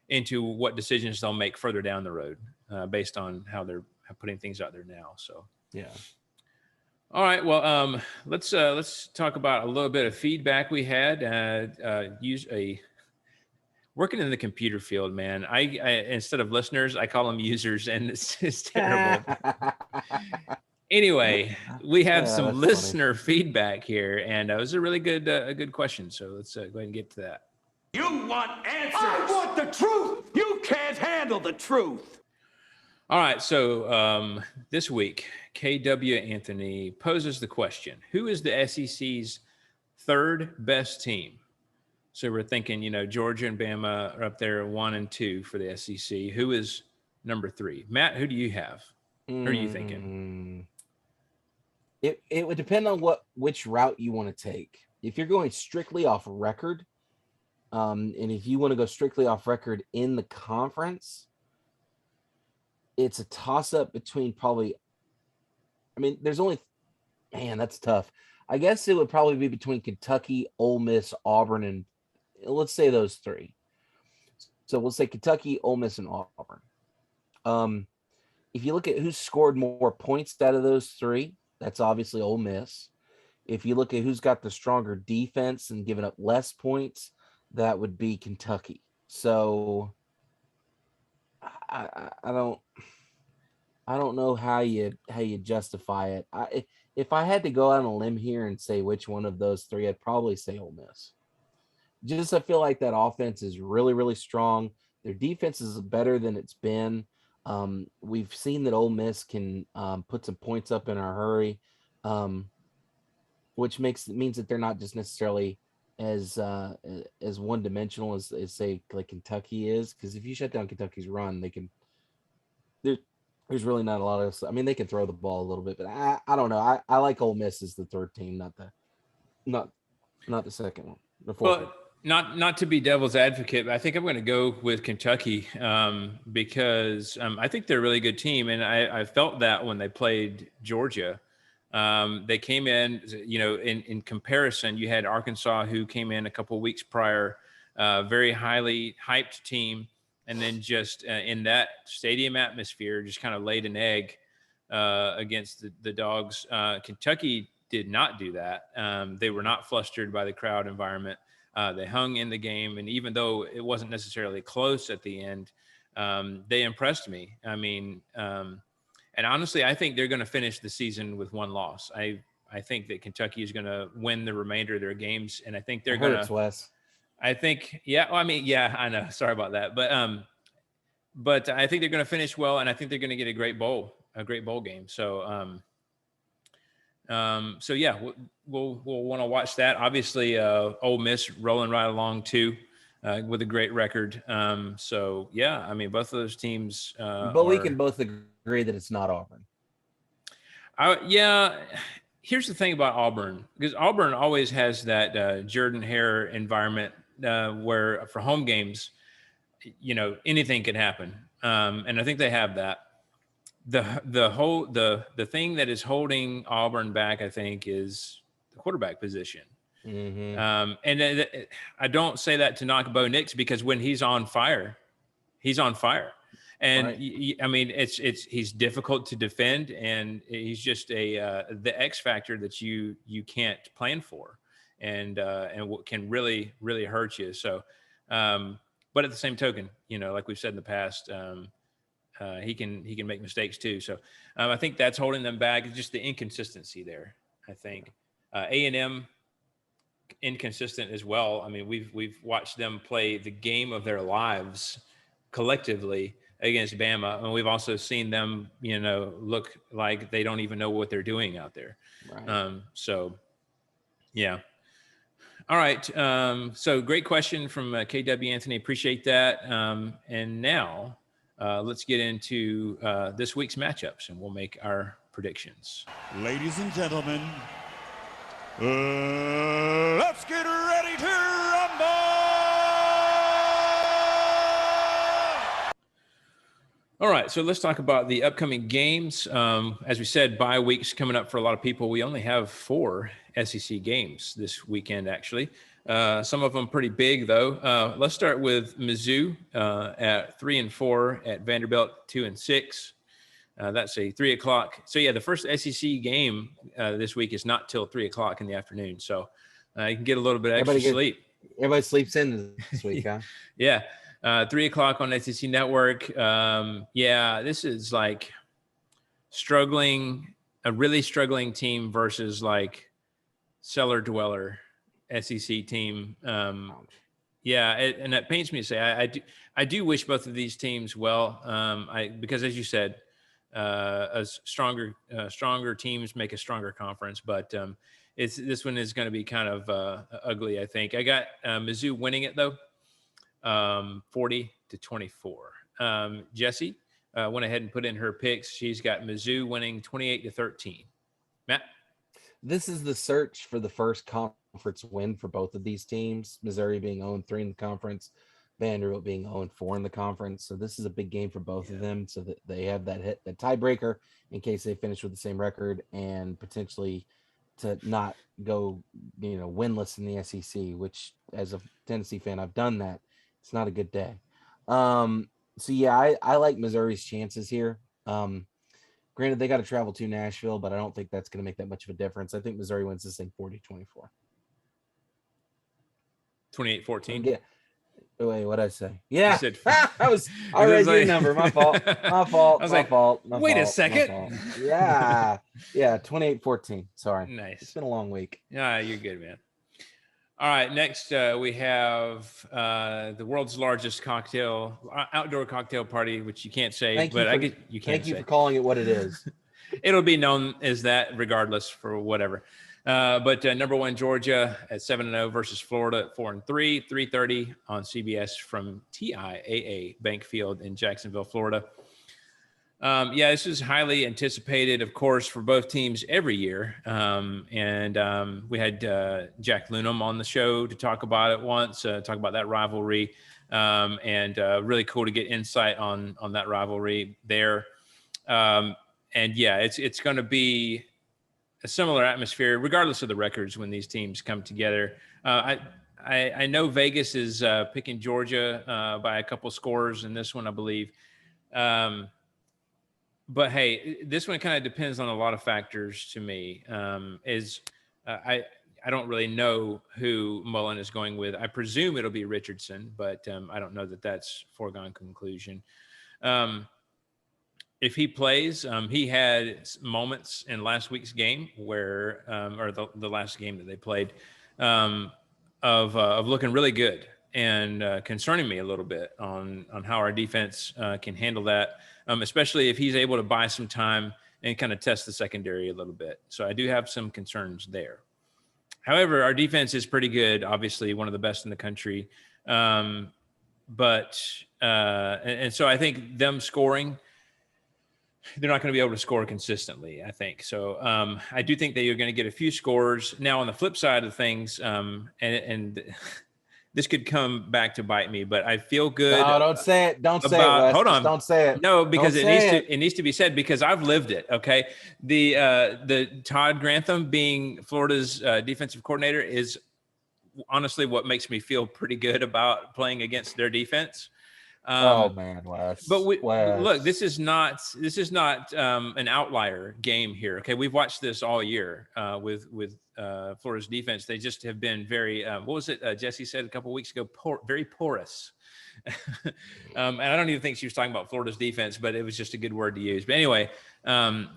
into what decisions they'll make further down the road based on how they're putting things out there now. So yeah. All right. Well, let's talk about a little bit of feedback we had. Working in the computer field, man. I instead of listeners, I call them users, and it's terrible. Anyway, we have some listener feedback here, and it was a really good question. So let's go ahead and get to that. You want answers? I want the truth. You can't handle the truth. All right, so this week, KW Anthony poses the question, who is the SEC's 3rd best team? So we're thinking, Georgia and Bama are up there 1 and 2 for the SEC. Who is number 3? Matt, who do you have? What are you thinking? It would depend on which route you want to take. If you're going strictly off record, and if you want to go strictly off record in the conference, it's a toss-up between probably. I mean, there's only, man, that's tough. I guess it would probably be between Kentucky, Ole Miss, Auburn, and let's say those three. So we'll say Kentucky, Ole Miss, and Auburn. If you look at who's scored more points out of those three, that's obviously Ole Miss. If you look at who's got the stronger defense and given up less points, that would be Kentucky. So I don't know how you justify it. If I had to go out on a limb here and say which one of those three, I'd probably say Ole Miss. Just I feel like that offense is really, really strong. Their defense is better than it's been. We've seen that Ole Miss can put some points up in a hurry, which means that they're not just necessarily as one dimensional as say like Kentucky is. Because if you shut down Kentucky's run, they can. There's really not a lot of. I mean, they can throw the ball a little bit, but I don't know. I like Ole Miss as the third team, not the second one. The fourth one. Not to be devil's advocate, but I think I'm going to go with Kentucky because I think they're a really good team, and I felt that when they played Georgia. They came in, in comparison, you had Arkansas, who came in a couple of weeks prior, very highly hyped team, and then just in that stadium atmosphere, just kind of laid an egg against the Dogs. Kentucky did not do that. They were not flustered by the crowd environment. They hung in the game, and even though it wasn't necessarily close at the end, they impressed me. I mean, and honestly, I think they're going to finish the season with one loss. I think that Kentucky is going to win the remainder of their games, and I think they're going to. Wes. I think, yeah. Well, I mean, yeah, I know. Sorry about that, but I think they're going to finish well, and I think they're going to get a great bowl game. So, so yeah, we'll want to watch that. Obviously, Ole Miss rolling right along too, with a great record. So yeah, I mean, both of those teams. But we can both agree that it's not Auburn. Yeah. Here's the thing about Auburn, because Auburn always has that Jordan-Hare environment where for home games, anything can happen. And I think they have that. The thing that is holding Auburn back, I think, is the quarterback position. Mm-hmm. And I don't say that to knock Bo Nix, because when he's on fire, he's on fire. And right. I mean, he's difficult to defend, and he's just the X factor that you can't plan for, and can really, really hurt you. So, but at the same token, like we've said in the past, he can make mistakes too. So I think that's holding them back. It's just the inconsistency there. I think A&M inconsistent as well. I mean, we've watched them play the game of their lives collectively against Bama, and we've also seen them, look like they don't even know what they're doing out there. Right. So, yeah. All right. So great question from KW Anthony. Appreciate that. And now let's get into this week's matchups, and we'll make our predictions. Ladies and gentlemen, let's get ready to rumble! All right, so let's talk about the upcoming games. As we said, bye weeks coming up for a lot of people. We only have 4 SEC games this weekend, actually. Some of them pretty big, though. Let's start with Mizzou at 3-4, at Vanderbilt 2-6. That's a 3 o'clock. So yeah, the first SEC game this week is not till 3 o'clock in the afternoon. So you can get a little bit extra sleep. Everybody sleeps in this week, huh? Yeah. 3 o'clock on SEC Network. Yeah, this is like a really struggling team versus like cellar dweller SEC team. Yeah, and it pains me to say I do wish both of these teams well. Because as you said, stronger teams make a stronger conference, but this one is going to be kind of ugly. I think I got Mizzou winning it though, 40-24. Jesse, went ahead and put in her picks. She's got Mizzou winning 28-13. Matt? This is the search for the first conference win for both of these teams. Missouri being 0-3 in the conference, Vanderbilt being 0-4 in the conference. So this is a big game for both of them, so that they have that tiebreaker in case they finish with the same record, and potentially to not go, winless in the SEC, which as a Tennessee fan, I've done that. It's not a good day. So yeah, I like Missouri's chances here. Granted, they got to travel to Nashville, but I don't think that's going to make that much of a difference. I think Missouri wins this thing 40-24. 28-14. Yeah. Wait, what'd I say? Yeah. Said, I read your number. My fault. My fault. I was my like, fault. wait a second. Yeah. Yeah. 28-14. Sorry. Nice. It's been a long week. Yeah, you're good, man. All right. Next, we have the world's largest outdoor cocktail party, which you can't say, you can't. Thank you for calling it what it is. It'll be known as that regardless for whatever. But number one, Georgia at 7-0 versus Florida at 4-3, 3:30 on CBS from TIAA Bank Field in Jacksonville, Florida. This is highly anticipated, of course, for both teams every year. We had Jack Lunam on the show to talk about it once, talk about that rivalry, and really cool to get insight on that rivalry there. It's going to be a similar atmosphere, regardless of the records, when these teams come together. I know Vegas is picking Georgia by a couple scores in this one, I believe. But hey, this one kind of depends on a lot of factors to me. I don't really know who Mullen is going with. I presume it'll be Richardson, but I don't know that that's foregone conclusion. If he plays, he had moments in last week's game where, or the last game that they played, of looking really good and concerning me a little bit on how our defense can handle that, especially if he's able to buy some time and kind of test the secondary a little bit. So I do have some concerns there. However, our defense is pretty good, obviously one of the best in the country. So I think them scoring, they're not going to be able to score consistently, I think. So I do think that you're going to get a few scores. Now, on the flip side of things, and this could come back to bite me, but I feel good. No, don't say it. Don't say it, Wes. Hold on. Just don't say it. No, because it needs to be said, because I've lived it. Okay. The Todd Grantham being Florida's defensive coordinator is honestly what makes me feel pretty good about playing against their defense. Wes. But look, this is not an outlier game here. Okay, we've watched this all year with Florida's defense. They just have been very what was it Jesse said a couple of weeks ago? Very porous. And I don't even think she was talking about Florida's defense, but it was just a good word to use. But anyway,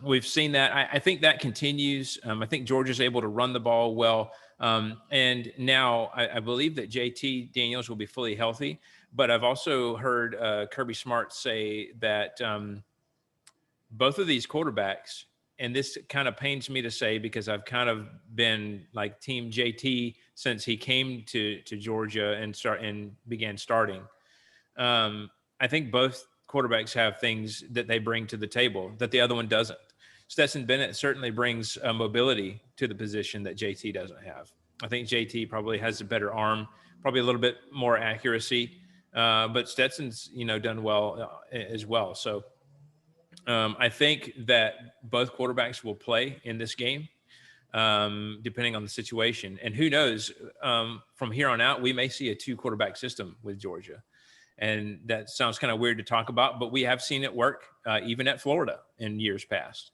we've seen that. I think that continues. I think Georgia's able to run the ball well. And now I believe that JT Daniels will be fully healthy. But I've also heard Kirby Smart say that both of these quarterbacks, and this kind of pains me to say because I've kind of been like Team JT since he came to Georgia and began starting. I think both quarterbacks have things that they bring to the table that the other one doesn't. Stetson Bennett certainly brings mobility to the position that JT doesn't have. I think JT probably has a better arm, probably a little bit more accuracy. But Stetson's, done well as well. So I think that both quarterbacks will play in this game, depending on the situation. And who knows, from here on out, we may see a 2-quarterback system with Georgia. And that sounds kind of weird to talk about, but we have seen it work even at Florida in years past.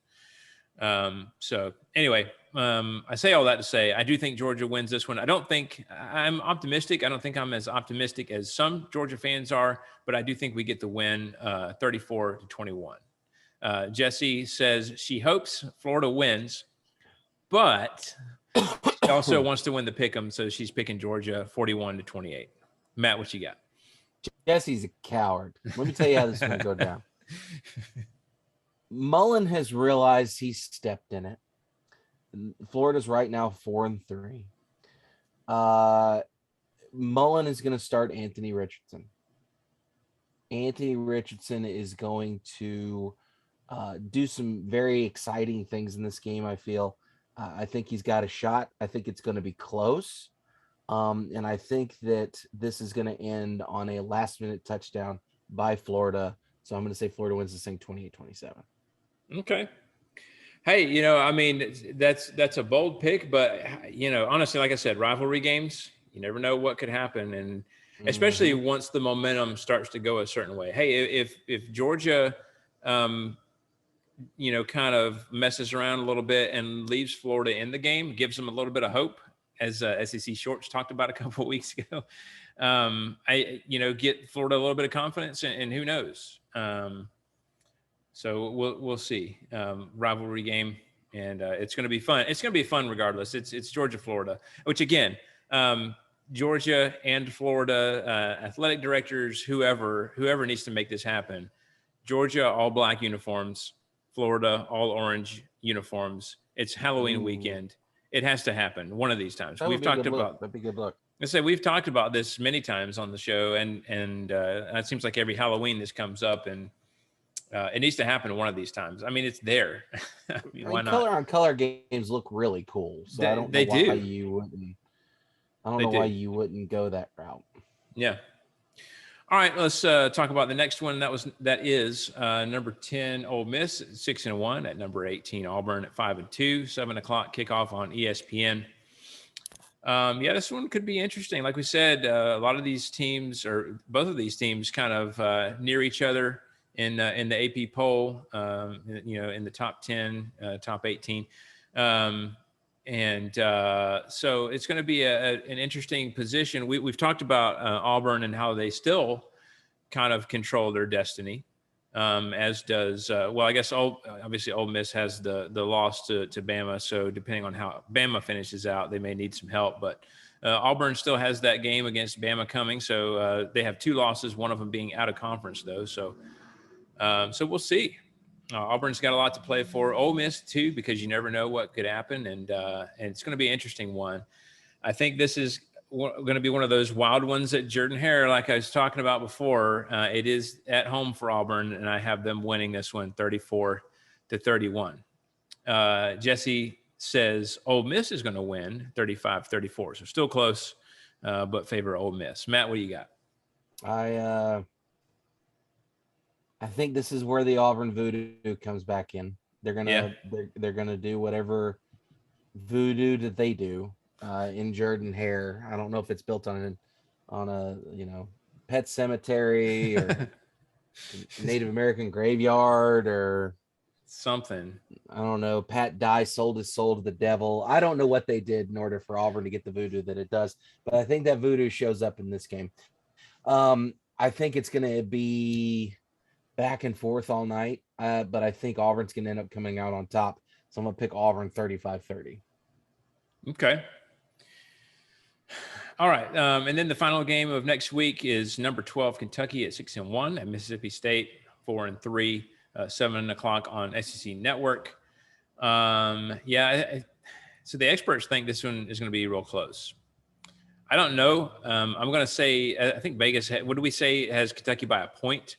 So anyway, I say all that to say, I do think Georgia wins this one. I'm optimistic. I don't think I'm as optimistic as some Georgia fans are, but I do think we get the win 34-21. Jesse says she hopes Florida wins, but she also wants to win the pick'em. So she's picking Georgia 41-28. Matt, what you got? Jesse's a coward. Let me tell you how this is going to go down. Mullen has realized he's stepped in it. Florida's right now 4-3. Mullen is going to start Anthony Richardson. Anthony Richardson is going to do some very exciting things in this game, I feel. I think he's got a shot. I think it's going to be close. And I think that this is going to end on a last-minute touchdown by Florida. So I'm going to say Florida wins this thing 28-27. Okay. Hey, I mean, that's a bold pick, but, honestly, like I said, rivalry games, you never know what could happen. And especially once the momentum starts to go a certain way. Hey, if Georgia, kind of messes around a little bit and leaves Florida in the game, gives them a little bit of hope, as SEC Shorts talked about a couple of weeks ago, get Florida a little bit of confidence, and who knows? So we'll see. Rivalry game, and it's going to be fun. It's going to be fun regardless. It's Georgia, Florida, which again, Georgia and Florida athletic directors, whoever needs to make this happen. Georgia, all black uniforms. Florida, all orange uniforms. It's Halloween weekend. It has to happen one of these times. We've talked about. That'd be good luck. I say we've talked about this many times on the show, and it seems like every Halloween this comes up, and it needs to happen one of these times. I mean, it's there. Why not? Color on color games look really cool, so I don't know why you wouldn't. I don't know why you wouldn't go that route. Yeah. All right, let's talk about the next one. That is number 10, Ole Miss, 6-1 at number 18, Auburn at 5-2, 7:00 kickoff on ESPN. This one could be interesting. Like we said, a lot of these teams, or both of these teams, kind of near each other in the AP poll. In the top 10, top 18. So it's going to be an interesting position. We've talked about Auburn and how they still kind of control their destiny, as does I guess obviously Ole Miss has the loss to Bama. So depending on how Bama finishes out, they may need some help. But Auburn still has that game against Bama coming. So they have 2 losses, one of them being out of conference though. So we'll see. Auburn's got a lot to play for. Ole Miss too, because you never know what could happen, and it's going to be an interesting one. I think this is going to be one of those wild ones at Jordan-Hare, like I was talking about before. It is at home for Auburn, and I have them winning this one 34-31. Jesse says Ole Miss is going to win 35-34, so still close, but favor Ole Miss. Matt, what do you got? I think this is where the Auburn voodoo comes back in. They're gonna do whatever voodoo that they do in Jordan-Hare. I don't know if it's built on a pet cemetery or Native American graveyard or something. I don't know. Pat Dye sold his soul to the devil. I don't know what they did in order for Auburn to get the voodoo that it does, but I think that voodoo shows up in this game. I think it's going to be back and forth all night, but I think Auburn's going to end up coming out on top. So I'm going to pick Auburn 35-30. Okay. All right. And then the final game of next week is number 12, Kentucky at 6-1 at Mississippi State, 4-3, 7:00 on SEC Network. So the experts think this one is going to be real close. I don't know. I'm going to say, I think Vegas, what do we say, has Kentucky by a point?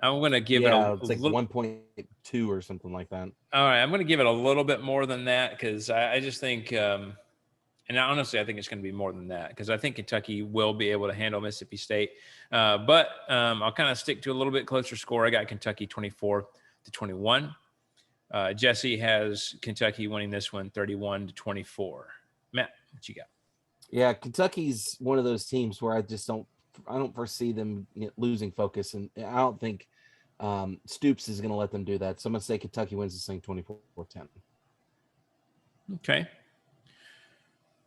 I'm going to give it's like 1.2 or something like that. All right. I'm going to give it a little bit more than that because I just think, and honestly, I think it's going to be more than that because I think Kentucky will be able to handle Mississippi State. But I'll kind of stick to a little bit closer score. I got Kentucky 24-21. Jesse has Kentucky winning this one 31-24. Matt, what you got? Yeah, Kentucky's one of those teams where I don't foresee them losing focus, and I don't think Stoops is going to let them do that. So I'm going to say Kentucky wins this thing 24-10. Okay.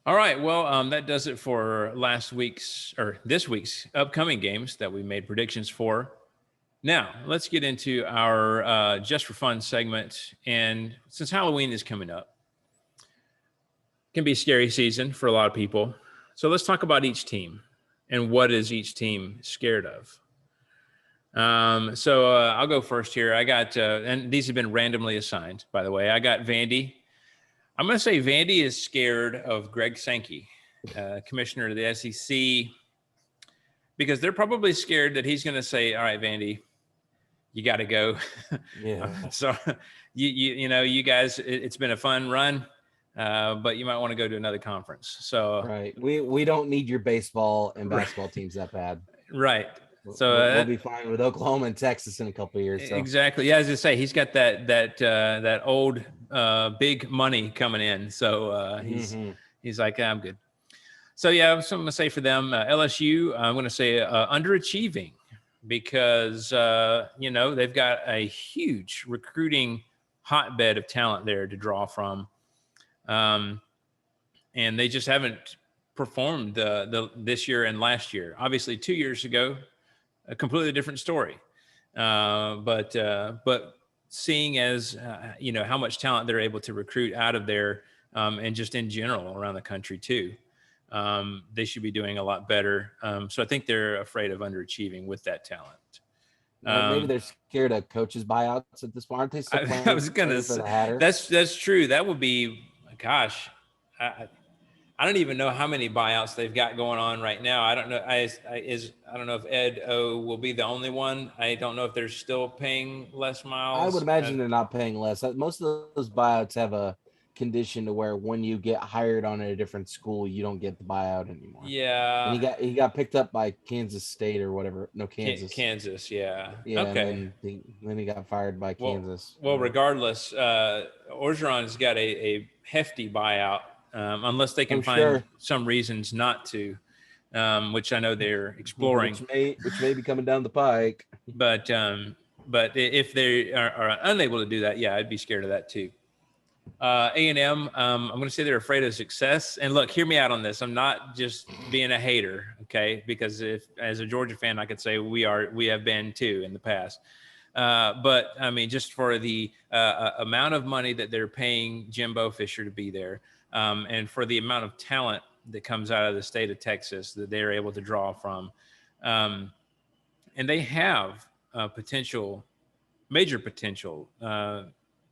All right. Well, that does it for this week's upcoming games that we made predictions for. Now, let's get into our Just for Fun segment. And since Halloween is coming up, it can be a scary season for a lot of people. So let's talk about each team and what is each team scared of. So I'll go first here. I got, and these have been randomly assigned, by the way. I got Vandy. I'm going to say Vandy is scared of Greg Sankey, commissioner of the SEC. because they're probably scared that he's going to say, all right, Vandy, you got to go. Yeah. So you know, you guys, it's been a fun run, but you might want to go to another conference. So Right. We don't need your baseball and basketball teams that bad. Right. So we'll be fine with Oklahoma and Texas in a couple of years. So. Exactly. Yeah, as I say, he's got that old big money coming in. So he's like, I'm good. So yeah, so I'm going to say for them, LSU, I'm going to say underachieving because you know, they've got a huge recruiting hotbed of talent there to draw from, and they just haven't performed this year and last year. Obviously, 2 years ago, a completely different story. But seeing as you know, how much talent they're able to recruit out of there, and just in general around the country too, they should be doing a lot better. So I think they're afraid of underachieving with that talent. Maybe they're scared of coaches' buyouts at this point. Aren't they still playing? I was gonna say that's true. That would be, gosh, I don't even know how many buyouts they've got going on right now. I don't know. I don't know if Ed O will be the only one. I don't know if they're still paying Les Miles. I would imagine they're not paying less. Most of those buyouts have a condition to where when you get hired on at a different school, you don't get the buyout anymore. Yeah. And he got picked up by Kansas State or whatever. No, Kansas. Kansas, yeah. Yeah. Okay. Then he got fired by Kansas. Well, regardless, Orgeron's got a hefty buyout. Unless they can find some reasons not to, which I know they're exploring. Which may be coming down the pike. But if they are unable to do that, yeah, I'd be scared of that too. A&M, I'm going to say they're afraid of success. And look, hear me out on this. I'm not just being a hater, okay? Because if, as a Georgia fan, I could say we have been too in the past. But I mean, just for the amount of money that they're paying Jimbo Fisher to be there, and for the amount of talent that comes out of the state of Texas that they're able to draw from. And they have major potential,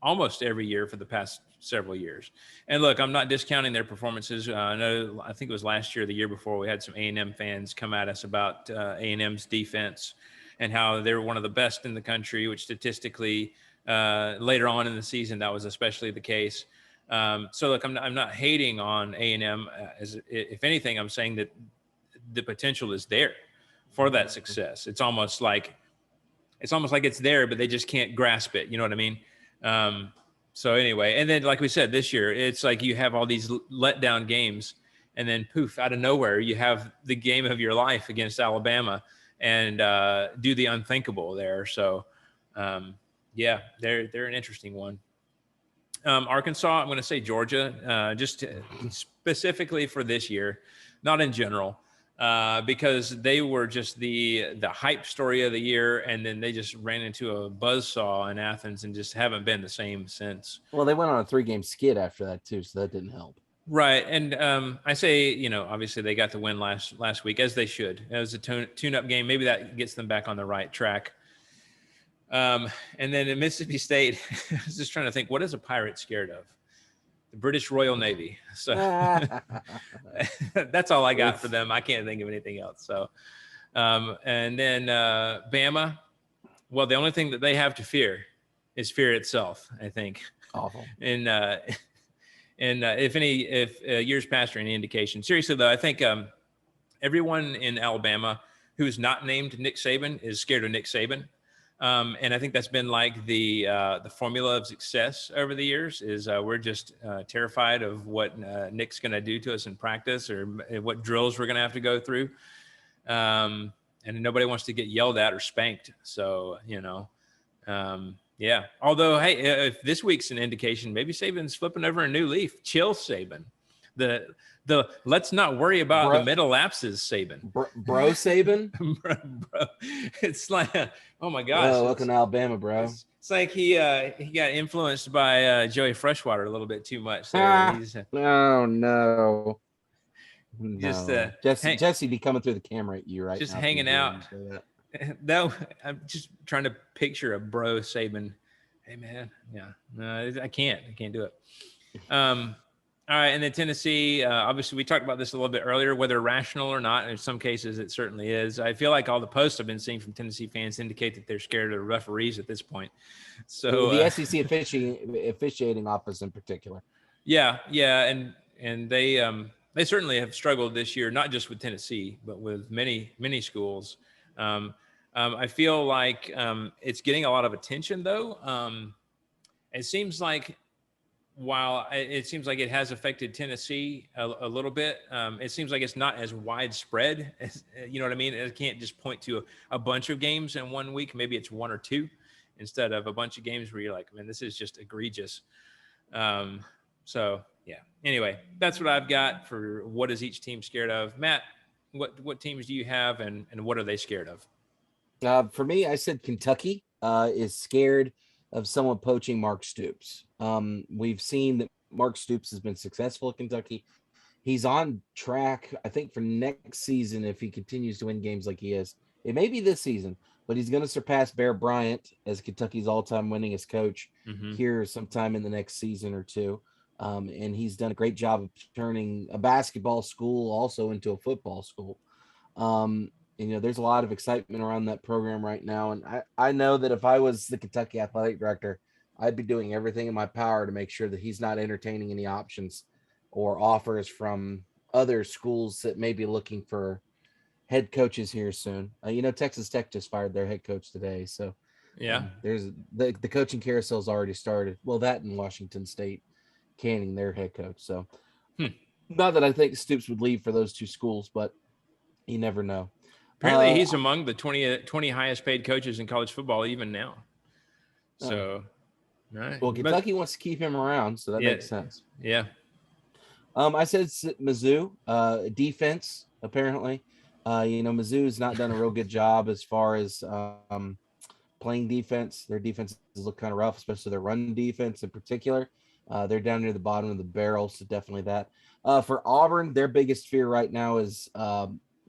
almost every year for the past several years. And look, I'm not discounting their performances. I think it was last year, the year before, we had some A&M fans come at us about A&M's defense and how they were one of the best in the country, which statistically later on in the season, that was especially the case. So look, I'm not hating on A&M. If anything, I'm saying that the potential is there for that success. It's almost like it's there, but they just can't grasp it. You know what I mean? So anyway, and then like we said, this year, it's like you have all these letdown games, and then poof, out of nowhere, you have the game of your life against Alabama and do the unthinkable there. So yeah, they're an interesting one. Arkansas, I'm going to say Georgia, just specifically for this year, not in general, because they were just the hype story of the year, and then they just ran into a buzzsaw in Athens and just haven't been the same since. Well, they went on a 3-game skid after that too, so that didn't help. Right, and I say, you know, obviously they got the win last week, as they should. It was a tune-up game. Maybe that gets them back on the right track. And then in Mississippi State, I was just trying to think, what is a pirate scared of? The British Royal Navy. So that's all I got for them. I can't think of anything else. So, and then Bama, well, the only thing that they have to fear is fear itself, I think. Awful. And if years past are any indication, seriously though, I think everyone in Alabama who is not named Nick Saban is scared of Nick Saban. And I think that's been like the formula of success over the years is we're just terrified of what Nick's going to do to us in practice or what drills we're going to have to go through. And nobody wants to get yelled at or spanked. So, you know, yeah. Although, hey, if this week's an indication, maybe Saban's flipping over a new leaf. Chill Saban. The let's not worry about the middle lapses Saban. Bro Saban? bro. It's like, oh my gosh. Oh, welcome to Alabama, bro. It's like he got influenced by Joey Freshwater a little bit too much. There. No. Just Jesse be coming through the camera at you right just now. Just hanging out. No, I'm just trying to picture a bro Saban. Hey man, yeah. No, I can't do it. All All right, and then Tennessee, obviously we talked about this a little bit earlier, whether rational or not. In some cases, it certainly is. I feel like all the posts I've been seeing from Tennessee fans indicate that they're scared of the referees at this point. So the SEC officiating office in particular. Yeah, and they certainly have struggled this year, not just with Tennessee, but with many schools. I feel like it's getting a lot of attention, though. It seems like while it seems like it has affected Tennessee a little bit, it seems like it's not as widespread as, you know what I mean? It can't just point to a bunch of games in 1 week. Maybe it's one or two instead of a bunch of games where you're like, man, this is just egregious. So yeah, anyway, that's what I've got for what is each team scared of. Matt, what teams do you have and what are they scared of? For me, I said Kentucky is scared of someone poaching Mark Stoops. We've seen that Mark Stoops has been successful at Kentucky. He's on track, I think, for next season if he continues to win games like he is. It may be this season, but he's going to surpass Bear Bryant as Kentucky's all-time winningest coach here sometime in the next season or two. And he's done a great job of turning a basketball school also into a football school. There's a lot of excitement around that program right now. And I know that if I was the Kentucky athletic director, I'd be doing everything in my power to make sure that he's not entertaining any options or offers from other schools that may be looking for head coaches here soon. Texas Tech just fired their head coach today. So yeah, there's the coaching carousel's already started. Well, that in Washington State canning their head coach. So not that I think Stoops would leave for those two schools, but you never know. Apparently he's among the 20 highest paid coaches in college football even now. So, right. Well, Kentucky wants to keep him around, so that makes sense. Yeah. I said Mizzou, defense, apparently. Mizzou's not done a real good job as far as playing defense. Their defenses look kind of rough, especially their run defense in particular. They're down near the bottom of the barrel, so definitely that. For Auburn, their biggest fear right now is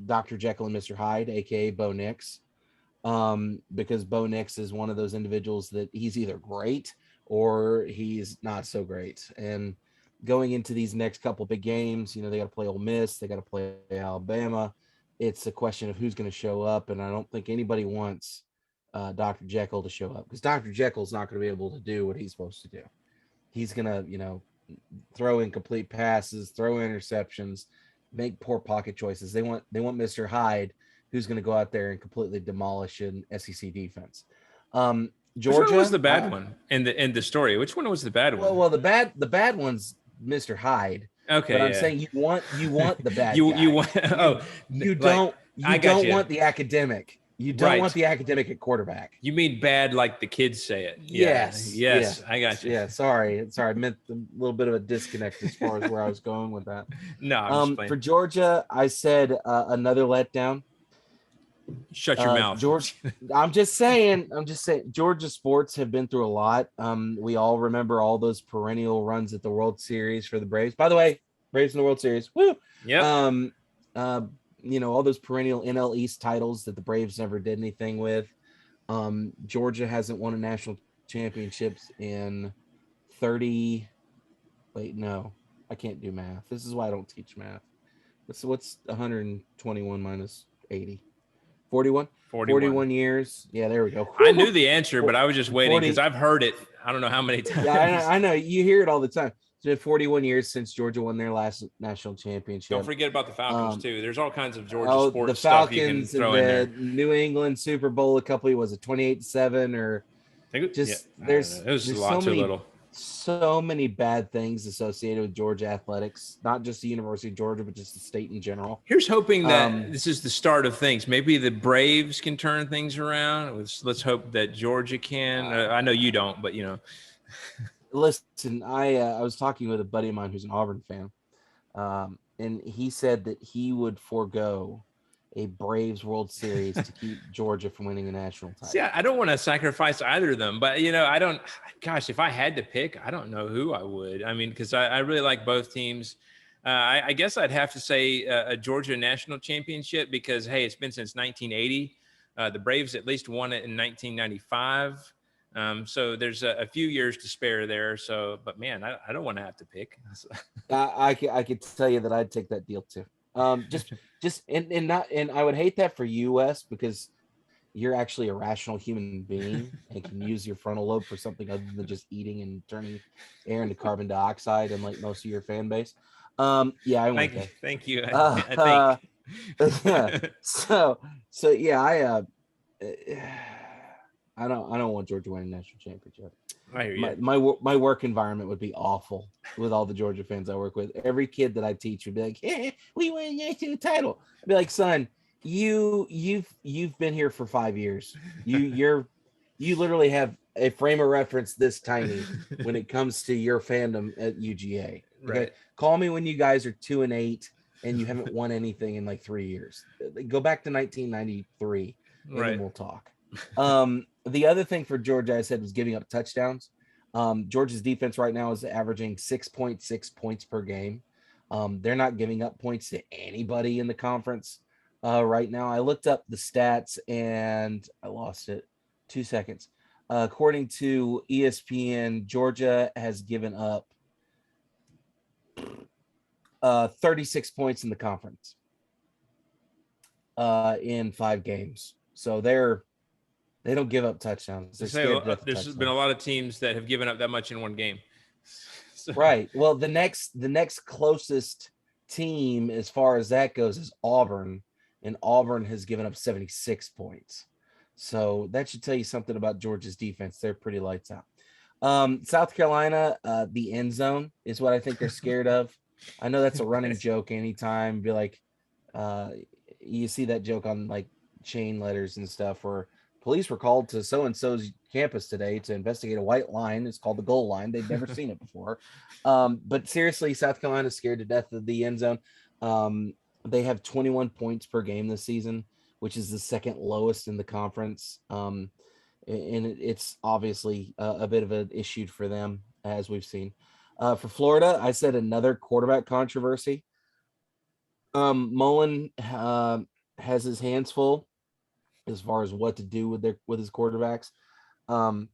Dr. Jekyll and Mr. Hyde, aka Bo Nix, because Bo Nix is one of those individuals that he's either great or he's not so great. And going into these next couple big games, they got to play Ole Miss, they got to play Alabama. It's a question of who's going to show up, and I don't think anybody wants Dr. Jekyll to show up because Dr. Jekyll's not going to be able to do what he's supposed to do. He's going to, throw incomplete passes, throw interceptions, make poor pocket choices. They want Mr. Hyde, who's going to go out there and completely demolish an SEC defense. Georgia, which one was the bad one in the story? Which one was the bad one? Well, the bad one's Mr. Hyde. Okay, but I'm saying you want the bad. you guy. you don't want the academic. You don't want the academic at quarterback. You mean bad like the kids say it? Yes. I got you. Yeah, sorry. I meant a little bit of a disconnect as far as where I was going with that. No, for Georgia, I said another letdown. Shut your mouth, George. I'm just saying. Georgia sports have been through a lot. We all remember all those perennial runs at the World Series for the Braves. By the way, Braves in the World Series. Woo! Yeah. All those perennial NL East titles that the Braves never did anything with. Georgia hasn't won a national championships in 30. Wait, no, I can't do math. This is why I don't teach math. What's 121 minus 80? 41 years. Yeah, there we go. I knew the answer, but I was just waiting because I've heard it. I don't know how many times. Yeah, I know. You hear it all the time. It's been 41 years since Georgia won their last national championship. Don't forget about the Falcons too. There's all kinds of Georgia sports stuff you can throw in there. New England Super Bowl a couple. Was it 28-7 or just? There's a lot too little. So many bad things associated with Georgia athletics, not just the University of Georgia, but just the state in general. Here's hoping that this is the start of things. Maybe the Braves can turn things around. Let's hope that Georgia can. I know you don't, but Listen, I was talking with a buddy of mine who's an Auburn fan, and he said that he would forego a Braves World Series to keep Georgia from winning a national title. See, I don't want to sacrifice either of them, but I don't. Gosh, if I had to pick, I don't know who I would. I mean, because I really like both teams. I guess I'd have to say a Georgia national championship because hey, it's been since 1980. The Braves at least won it in 1995. So there's a few years to spare there. So, but man, I don't want to have to pick. I could tell you that I'd take that deal too. And I would hate that for you, Wes, because you're actually a rational human being and can use your frontal lobe for something other than just eating and turning air into carbon dioxide, unlike most of your fan base. Yeah, I went there. Thank you. I think. So yeah, I don't want Georgia winning national championship. I hear you. My work environment would be awful with all the Georgia fans I work with. Every kid that I teach would be like, "Hey, we won a national title." I'd be like, "Son, you've been here for 5 years. You literally have a frame of reference this tiny when it comes to your fandom at UGA. Okay? Right. Call me when you guys are 2-8 and you haven't won anything in like 3 years. Go back to 1993 and then we'll talk." The other thing for Georgia, I said, was giving up touchdowns. Georgia's defense right now is averaging 6.6 points per game. They're not giving up points to anybody in the conference right now. I looked up the stats and I lost it. 2 seconds. According to ESPN, Georgia has given up 36 points in the conference in 5 games. So they don't give up touchdowns. There's been a lot of teams that have given up that much in one game. So. Right. Well, the next closest team as far as that goes is Auburn, and Auburn has given up 76 points. So that should tell you something about Georgia's defense. They're pretty lights out. South Carolina, the end zone is what I think they're scared of. I know that's a running joke anytime. Be like, you see that joke on like chain letters and stuff where police were called to so-and-so's campus today to investigate a white line. It's called the goal line. They'd never seen it before. But seriously, South Carolina's scared to death of the end zone. They have 21 points per game this season, which is the second lowest in the conference. And it's obviously a bit of an issue for them, as we've seen. For Florida, I said another quarterback controversy. Mullen has his hands full as far as what to do with his quarterbacks. I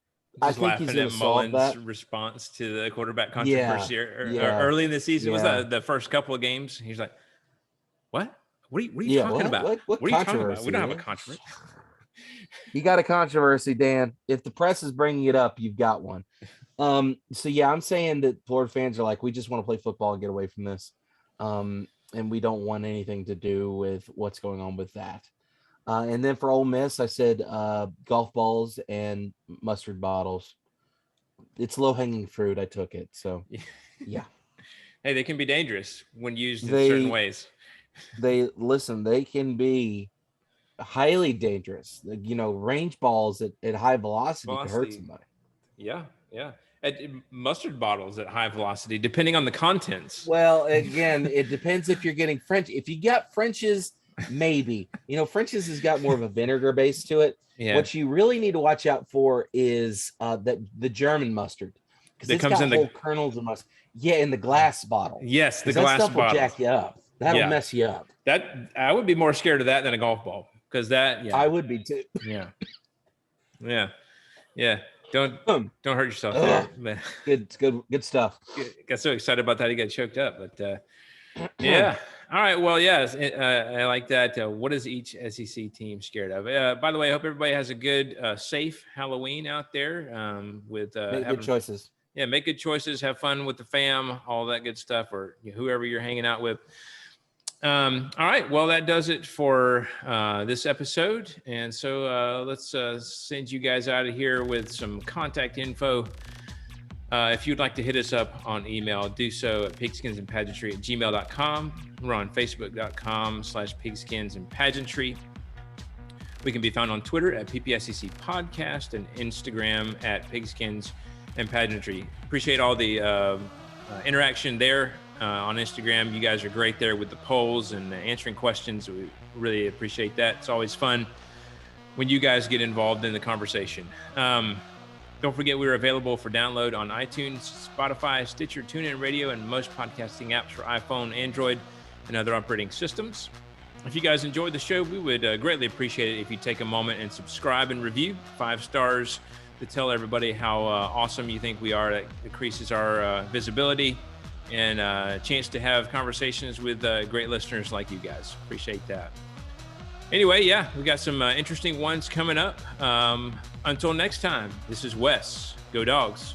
think he's going to solve that. Response to the quarterback controversy early in the season was that the first couple of games. He's like, "What? What are you talking about? What are you talking about? We don't have a controversy." You got a controversy, Dan. If the press is bringing it up, you've got one. So yeah, I'm saying that Florida fans are like, we just want to play football and get away from this, and we don't want anything to do with what's going on with that. And then for Ole Miss, I said golf balls and mustard bottles. It's low-hanging fruit. I took it. So, yeah. Hey, they can be dangerous when used in certain ways. They can be highly dangerous. Range balls at high velocity could hurt somebody. Yeah. Mustard bottles at high velocity, depending on the contents. Well, again, it depends if you're getting French. If you got French's, maybe. French's has got more of a vinegar base to it. Yeah. What you really need to watch out for is the German mustard, because it's got whole kernels of mustard. Yeah, in the glass bottle. Yes, the glass bottle will jack you up. That'll mess you up. That I would be more scared of that than a golf ball, because I would be too. Yeah. Don't hurt yourself there. Man. Good stuff. Got so excited about that he got choked up, but yeah. All right. Well, yes, I like that. What is each SEC team scared of? By the way, I hope everybody has a good, safe Halloween out there. With good choices. Yeah, make good choices. Have fun with the fam, all that good stuff, or whoever you're hanging out with. All right. Well, that does it for this episode. And so let's send you guys out of here with some contact info. If you'd like to hit us up on email, do so at pigskinsandpageantry@gmail.com. We're on facebook.com/pigskinsandpageantry. We can be found on Twitter at PPSCC Podcast and Instagram at Pigskins and Pageantry. Appreciate all the interaction there on Instagram. You guys are great there with the polls and answering questions. We really appreciate that. It's always fun when you guys get involved in the conversation. Don't forget, we're available for download on iTunes, Spotify, Stitcher, TuneIn Radio, and most podcasting apps for iPhone, Android, and other operating systems. If you guys enjoyed the show, we would greatly appreciate it if you take a moment and subscribe and review. 5 stars to tell everybody how awesome you think we are. That increases our visibility and a chance to have conversations with great listeners like you guys. Appreciate that. Anyway, yeah, we got some interesting ones coming up. Until next time, this is Wes. Go Dogs.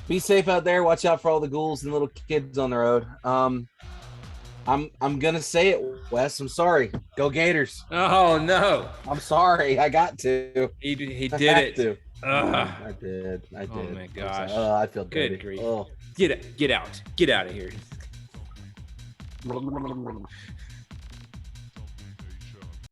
Be safe out there. Watch out for all the ghouls and little kids on the road. I'm gonna say it, Wes. I'm sorry. Go Gators. Oh no. I'm sorry. I got to. He did it. To. I did. Oh my gosh. I feel good. Dirty. Grief. Get out. Get out of here.